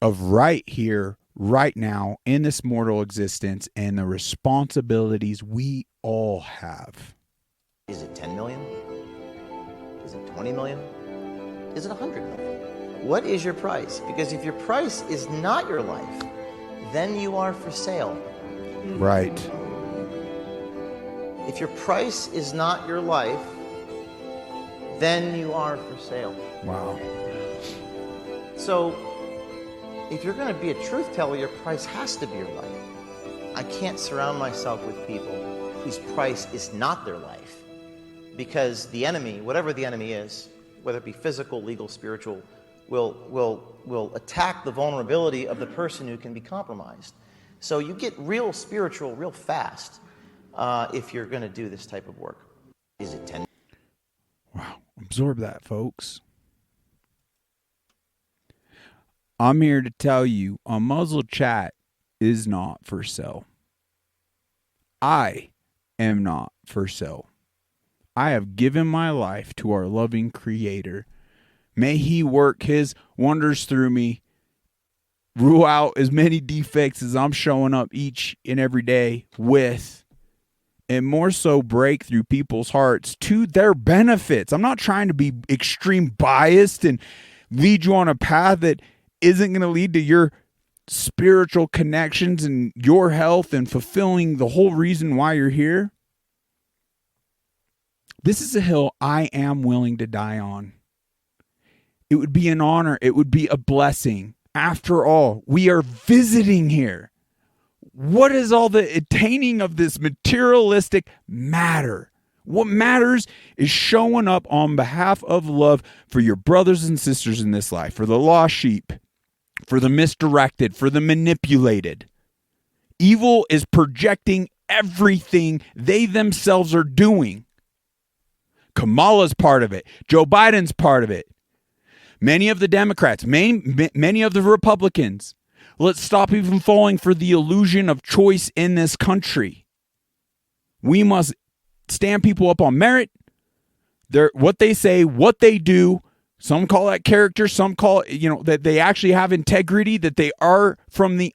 of right here, right now, in this mortal existence, and the responsibilities we all have. Is it 10 million? Is it 20 million? Is it 100 million? What is your price? Because if your price is not your life, then you are for sale. Right. If your price is not your life, then you are for sale. Wow. So, if you're going to be a truth teller, your price has to be your life. I can't surround myself with people whose price is not their life, because the enemy, whatever the enemy is, whether it be physical, legal, spiritual, will attack the vulnerability of the person who can be compromised. So you get real spiritual real fast if you're going to do this type of work. Is it 10? Wow. Absorb that, folks. I'm here to tell you, Unmuzzled Chat is not for sale. I am not for sale. I have given my life to our loving Creator. May He work His wonders through me, rule out as many defects as I'm showing up each and every day with, and more so break through people's hearts to their benefits. I'm not trying to be extreme biased and lead you on a path that isn't going to lead to your spiritual connections and your health and fulfilling the whole reason why you're here. This is a hill I am willing to die on. It would be an honor. It would be a blessing. After all, we are visiting here. What is all the attaining of this materialistic matter? What matters is showing up on behalf of love for your brothers and sisters in this life, for the lost sheep, for the misdirected, for the manipulated. Evil is projecting everything they themselves are doing. Kamala's part of it. Joe Biden's part of it. Many of the Democrats, many of the Republicans. Let's stop even falling for the illusion of choice in this country. We must stand people up on merit. What they say, what they do. Some call that character. Some call it, that they actually have integrity, that they are from the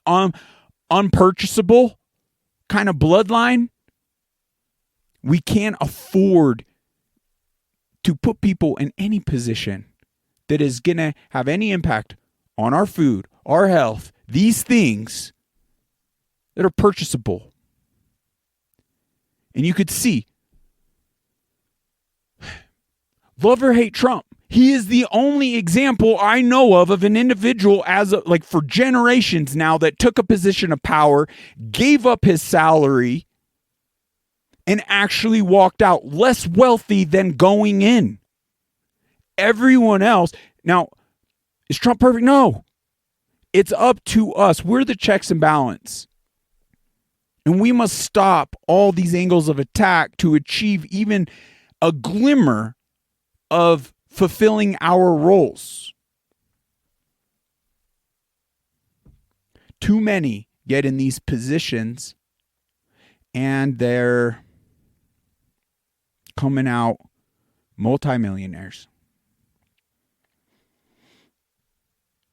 unpurchasable kind of bloodline. We can't afford to put people in any position that is going to have any impact on our food, our health, these things that are purchasable. And you could see, love or hate Trump, he is the only example I know of an individual for generations now that took a position of power, gave up his salary, and actually walked out less wealthy than going in. Everyone else. Now, is Trump perfect? No. It's up to us. We're the checks and balance. And we must stop all these angles of attack to achieve even a glimmer of fulfilling our roles. Too many get in these positions and they're coming out multimillionaires.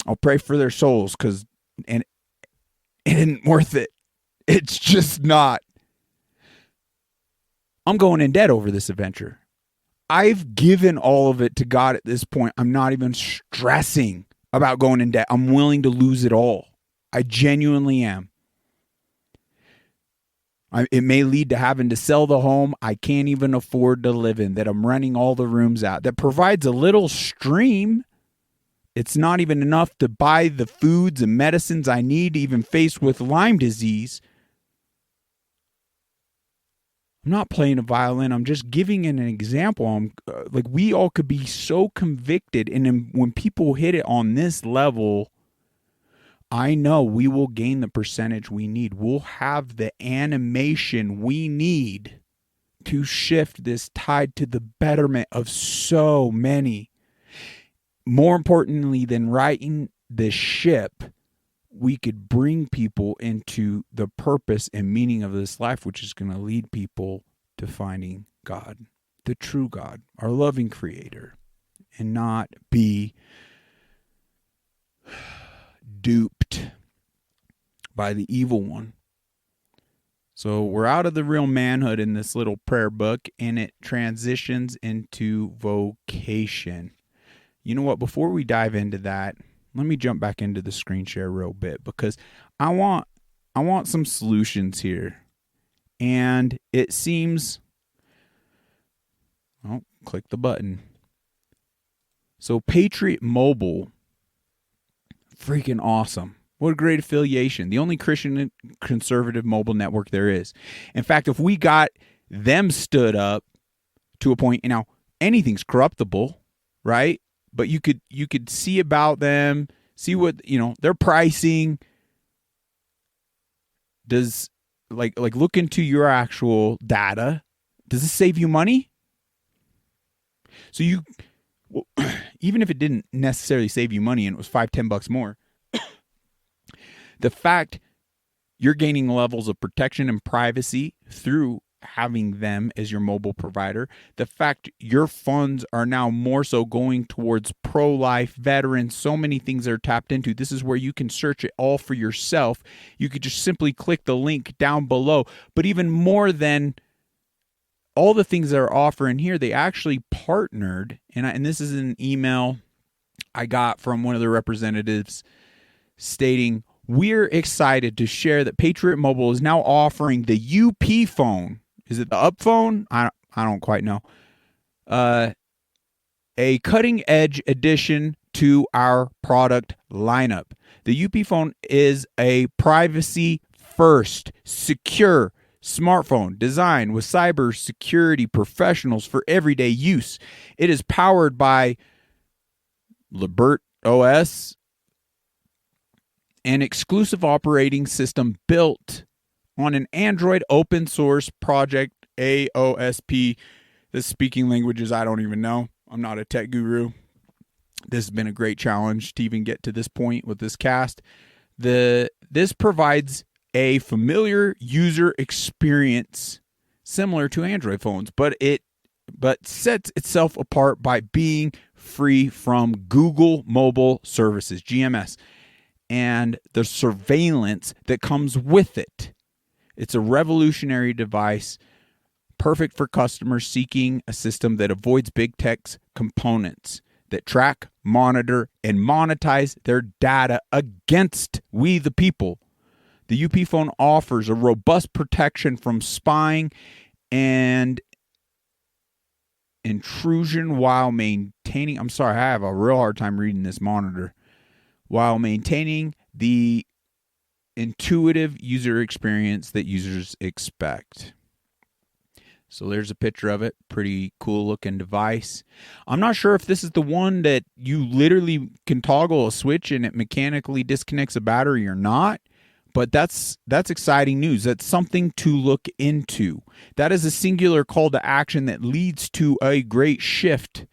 I'll pray for their souls because it isn't worth it. It's just not. I'm going in debt over this adventure. I've given all of it to God at this point. I'm not even stressing about going in debt. I'm willing to lose it all. I genuinely am. It may lead to having to sell the home I can't even afford to live in, that I'm renting all the rooms out, that provides a little stream. It's not even enough to buy the foods and medicines I need, even faced with Lyme disease. I'm not playing a violin. I'm just giving an example. I'm like, we all could be so convicted. And then when people hit it on this level, I know we will gain the percentage we need. We'll have the animation we need to shift this tide to the betterment of so many. More importantly than righting the ship, we could bring people into the purpose and meaning of this life, which is going to lead people to finding God, the true God, our loving creator, and not be duped by the evil one. So we're out of the real manhood in this little prayer book, and it transitions into vocation. You know what? Before we dive into that, let me jump back into the screen share real bit, because I want some solutions here. And it seems, oh, click the button. So Patriot Mobile, freaking awesome. What a great affiliation. The only Christian conservative mobile network there is. In fact, if we got them stood up to a point, now anything's corruptible, right? But you could see about them, see what, their pricing. Does like look into your actual data. Does this save you money? So even if it didn't necessarily save you money and it was $5-10 more, the fact you're gaining levels of protection and privacy through having them as your mobile provider, the fact your funds are now more so going towards pro-life, veterans, so many things that are tapped into. This is where you can search it all for yourself. You could just simply click the link down below. But even more than all the things that are offering here, they actually partnered, and this is an email I got from one of the representatives stating, we're excited to share that Patriot Mobile is now offering the UP phone. Is it the Up phone? I don't quite know. A cutting-edge addition to our product lineup. The UP phone is a privacy-first, secure smartphone designed with cybersecurity professionals for everyday use. It is powered by Libert OS, an exclusive operating system built on an Android open source project, AOSP. The speaking languages I don't even know. I'm not a tech guru. This has been a great challenge to even get to this point with this cast. This provides a familiar user experience similar to Android phones, but sets itself apart by being free from Google Mobile Services, GMS, and the surveillance that comes with it. It's a revolutionary device, perfect for customers seeking a system that avoids big tech's components that track, monitor, and monetize their data against we the people. The UP phone offers a robust protection from spying and intrusion while maintaining, I'm sorry, I have a real hard time reading this monitor, while maintaining the intuitive user experience that users expect. So there's a picture of it. Pretty cool looking device. I'm not sure if this is the one that you literally can toggle a switch and it mechanically disconnects a battery or not, but that's exciting news. That's something to look into. That is a singular call to action that leads to a great shift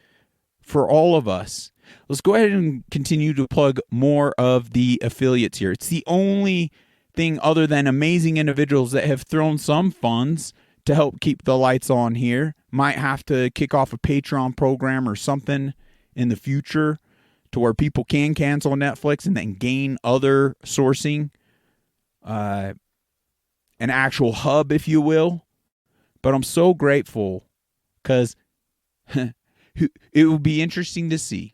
for all of us. Let's go ahead and continue to plug more of the affiliates here. It's the only thing other than amazing individuals that have thrown some funds to help keep the lights on here. Might have to kick off a Patreon program or something in the future to where people can cancel Netflix and then gain other sourcing, an actual hub, if you will. But I'm so grateful because it will be interesting to see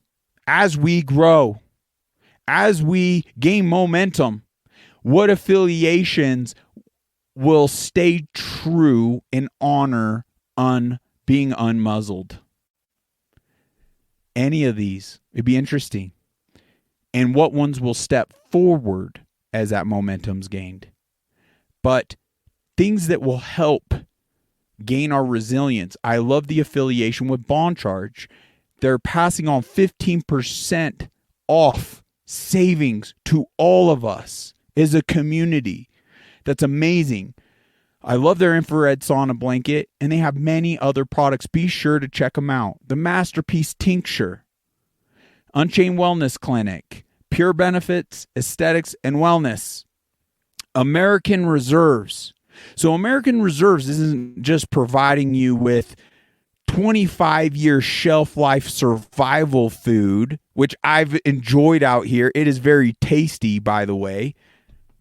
as we grow, as we gain momentum, what affiliations will stay true and honor being unmuzzled. Any of these, it'd be interesting. And what ones will step forward as that momentum's gained. But things that will help gain our resilience. I love the affiliation with Bond Charge. They're passing on 15% off savings to all of us as a community. That's amazing. I love their infrared sauna blanket, and they have many other products. Be sure to check them out. The Masterpiece Tincture, Unchained Wellness Clinic, Pure Benefits, Aesthetics, and Wellness, American Reserves. So American Reserves isn't just providing you with 25-year shelf life survival food, which I've enjoyed out here. It is very tasty, by the way.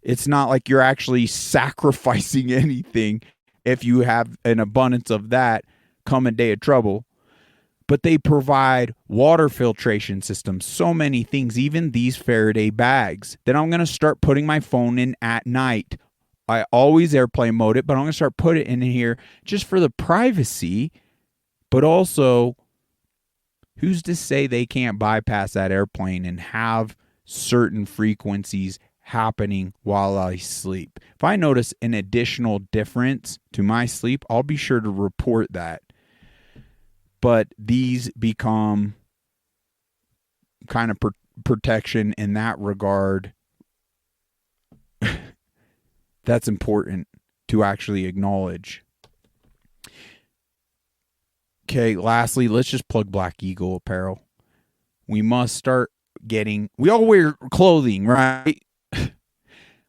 It's not like you're actually sacrificing anything if you have an abundance of that come a day of trouble. But they provide water filtration systems, so many things, even these Faraday bags that I'm going to start putting my phone in at night. I always airplane mode it, but I'm going to start putting it in here just for the privacy. But also, who's to say they can't bypass that airplane and have certain frequencies happening while I sleep? If I notice an additional difference to my sleep, I'll be sure to report that. But these become kind of protection in that regard. That's important to actually acknowledge. Okay, lastly, let's just plug Black Eagle Apparel. We must start getting... We all wear clothing, right?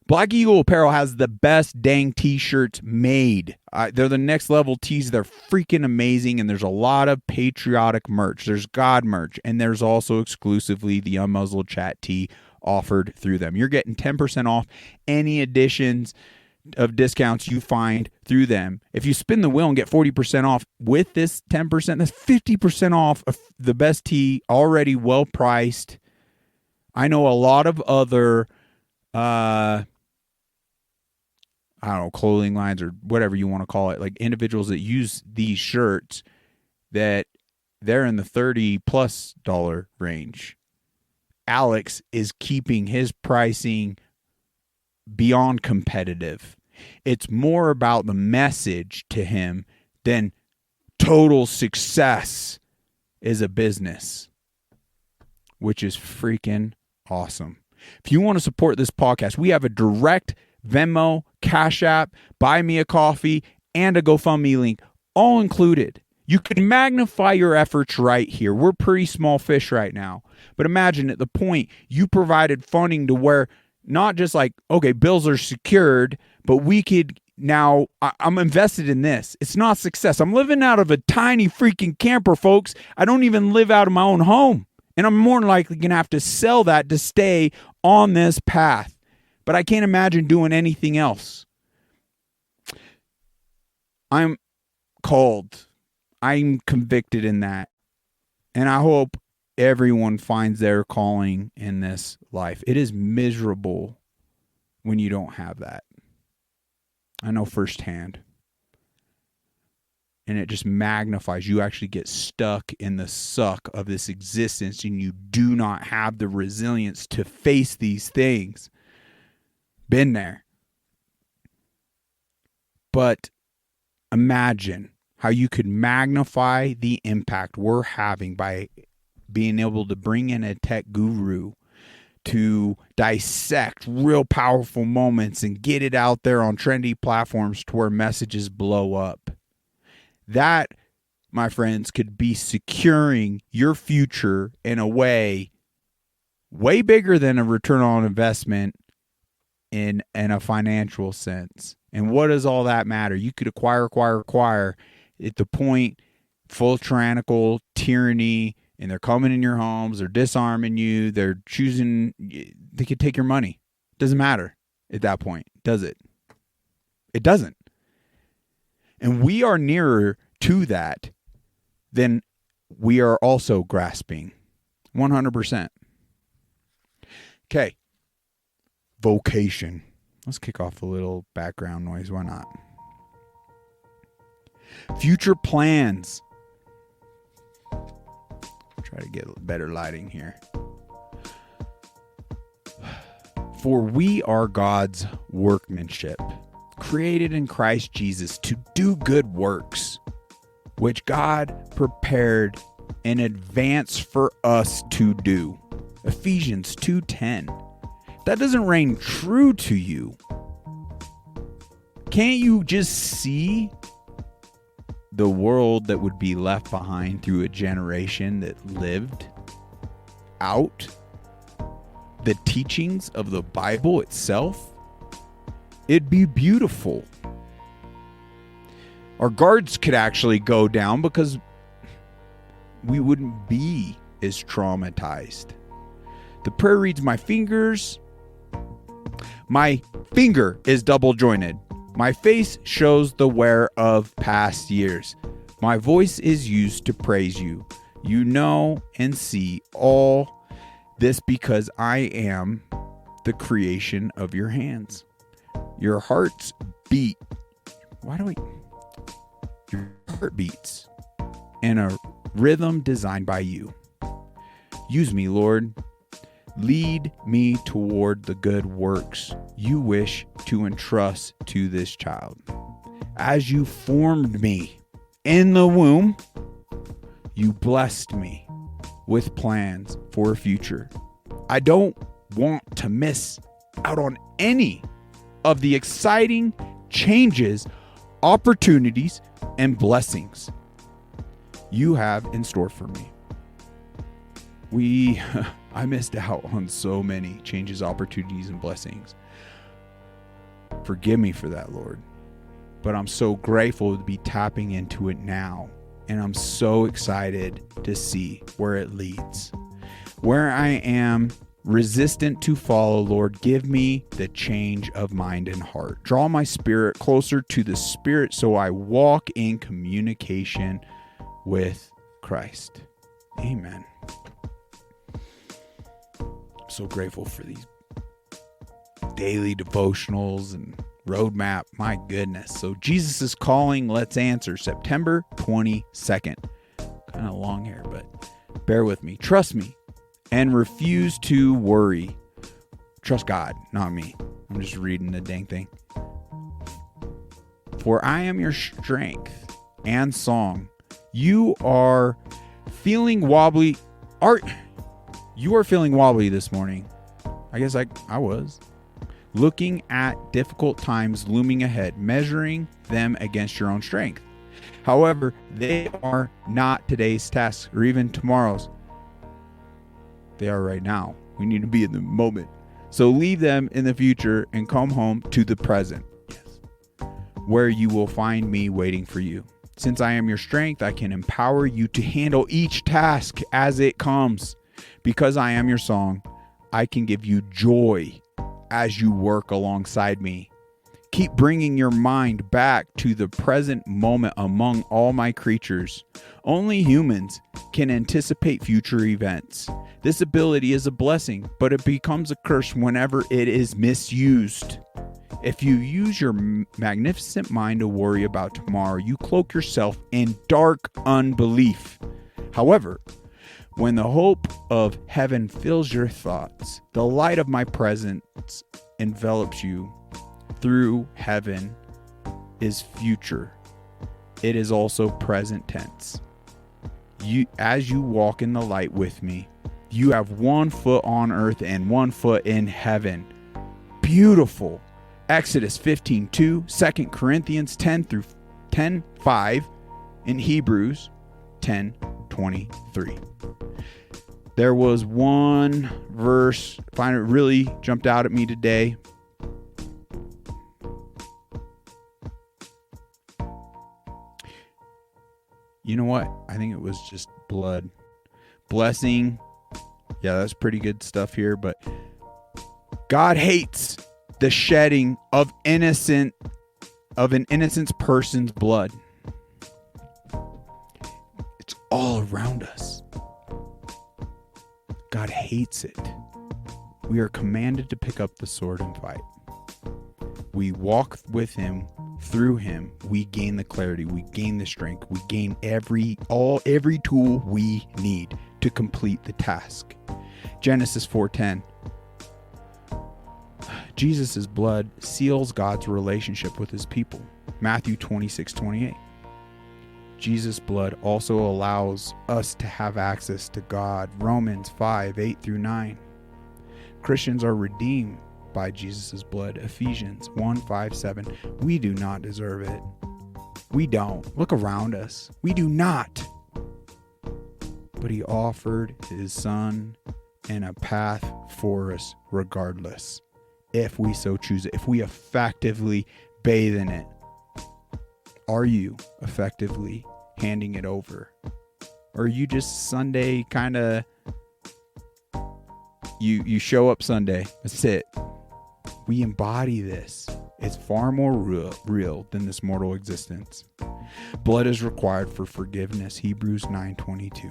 Black Eagle Apparel has the best dang t-shirts made. They're the next level tees. They're freaking amazing, and there's a lot of patriotic merch. There's God merch, and there's also exclusively the Unmuzzled Chat tee offered through them. You're getting 10% off any additions of discounts you find through them. If you spin the wheel and get 40% off with this 10%, that's 50% off of the best tee, already well priced. I know a lot of other clothing lines or whatever you want to call it, like individuals that use these shirts, that they're in the $30+ range. Alex is keeping his pricing beyond competitive. It's more about the message to him than total success as a business, which is freaking awesome. If you want to support this podcast, we have a direct Venmo, Cash App, Buy Me a Coffee, and a GoFundMe link, all included. You can magnify your efforts right here. We're pretty small fish right now. But imagine at the point you provided funding to where not just like, okay, bills are secured, but we could now, I'm invested in this. It's not success. I'm living out of a tiny freaking camper, folks. I don't even live out of my own home. And I'm more than likely going to have to sell that to stay on this path. But I can't imagine doing anything else. I'm called. I'm convicted in that. And I hope everyone finds their calling in this life. It is miserable when you don't have that. I know firsthand. And it just magnifies. You actually get stuck in the suck of this existence, and you do not have the resilience to face these things. Been there. But imagine how you could magnify the impact we're having by being able to bring in a tech guru to dissect real powerful moments and get it out there on trendy platforms to where messages blow up. That, my friends, could be securing your future in a way bigger than a return on investment in a financial sense. And what does all that matter? You could acquire at the point, full tyrannical tyranny, and they're coming in your homes, they're disarming you, they're choosing, they could take your money. Doesn't matter at that point, does it? It doesn't. And we are nearer to that than we are also grasping. 100%. Okay. Vocation. Let's kick off a little background noise. Why not? Future plans. Try to get better lighting here. For we are God's workmanship, created in Christ Jesus to do good works, which God prepared in advance for us to do. Ephesians 2:10. That doesn't ring true to you. Can't you just see the world that would be left behind through a generation that lived out the teachings of the Bible itself? It'd be beautiful. Our guards could actually go down because we wouldn't be as traumatized. The prayer reads, my finger is double jointed. My face shows the wear of past years. My voice is used to praise you. You know and see all this because I am the creation of your hands. Your hearts beat. Your heart beats in a rhythm designed by you. Use me, Lord. Lead me toward the good works you wish to entrust to this child. As you formed me in the womb, you blessed me with plans for a future. I don't want to miss out on any of the exciting changes, opportunities, and blessings you have in store for me. I missed out on so many changes, opportunities, and blessings. Forgive me for that, Lord. But I'm so grateful to be tapping into it now. And I'm so excited to see where it leads. Where I am resistant to follow, Lord, give me the change of mind and heart. Draw my spirit closer to the Spirit so I walk in communication with Christ. Amen. I'm so grateful for these daily devotionals and roadmap. My goodness. So Jesus is calling. Let's answer. September 22nd. Kind of long here, but bear with me. Trust me and refuse to worry. Trust God, not me. I'm just reading the dang thing. For I am your strength and song. You are feeling wobbly. You are feeling wobbly this morning. I guess I was. Looking at difficult times looming ahead, measuring them against your own strength. However, they are not today's tasks or even tomorrow's. They are right now. We need to be in the moment. So leave them in the future and come home to the present. Yes. Where you will find me waiting for you. Since I am your strength, I can empower you to handle each task as it comes. Because I am your song, I can give you joy as you work alongside me. Keep bringing your mind back to the present moment among all my creatures. Only humans can anticipate future events. This ability is a blessing, but it becomes a curse whenever it is misused. If you use your magnificent mind to worry about tomorrow, you cloak yourself in dark unbelief. However, when the hope of heaven fills your thoughts, the light of my presence envelops you. Through heaven is future. It is also present tense. As you walk in the light with me, you have 1 foot on earth and 1 foot in heaven. Beautiful. Exodus 15:2, 2 Corinthians 10:5, and Hebrews 10:23. There was one verse, it really jumped out at me today. You know what? I think it was just blood. Blessing. Yeah, that's pretty good stuff here, but God hates the shedding of an innocent person's blood. It's all around us. God hates it. We are commanded to pick up the sword and fight. We walk with him. Through him, we gain the clarity, we gain the strength, we gain every tool we need to complete the task. Genesis 4:10. Jesus' blood seals God's relationship with his people. Matthew 26:28. Jesus' blood also allows us to have access to God. Romans 5:8-9. Christians are redeemed by Jesus' blood. Ephesians 1:5-7. We do not deserve it. We don't. Look around us. We do not. But he offered his son and a path for us regardless, if we so choose it, if we effectively bathe in it. Are you effectively handing it over? Or are you just Sunday kind of, you show up Sunday, that's it. We embody this. It's far more real than this mortal existence. Blood is required for forgiveness. Hebrews 9:22.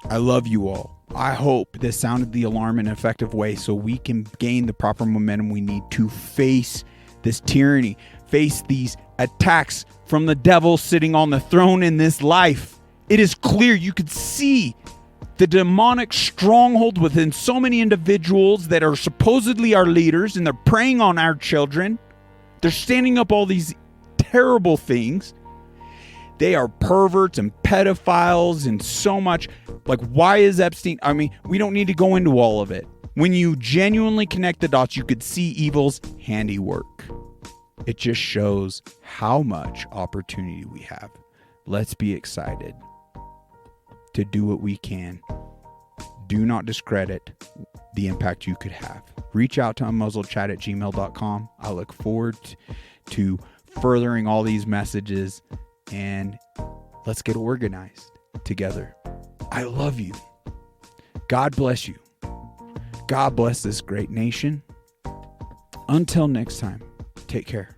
I love you all. I hope this sounded the alarm in an effective way so we can gain the proper momentum we need to face this tyranny, face these attacks from the devil sitting on the throne in this life. It is clear. You could see the demonic stronghold within so many individuals that are supposedly our leaders, and they're preying on our children. They're standing up all these terrible things. They are perverts and pedophiles and so much. Like, why is Epstein? I mean, we don't need to go into all of it. When you genuinely connect the dots, you could see evil's handiwork. It just shows how much opportunity we have. Let's be excited to do what we can. Do not discredit the impact you could have. Reach out to unmuzzledchat@gmail.com. I look forward to furthering all these messages, and let's get organized together. I love you. God bless you. God bless this great nation. Until next time, take care.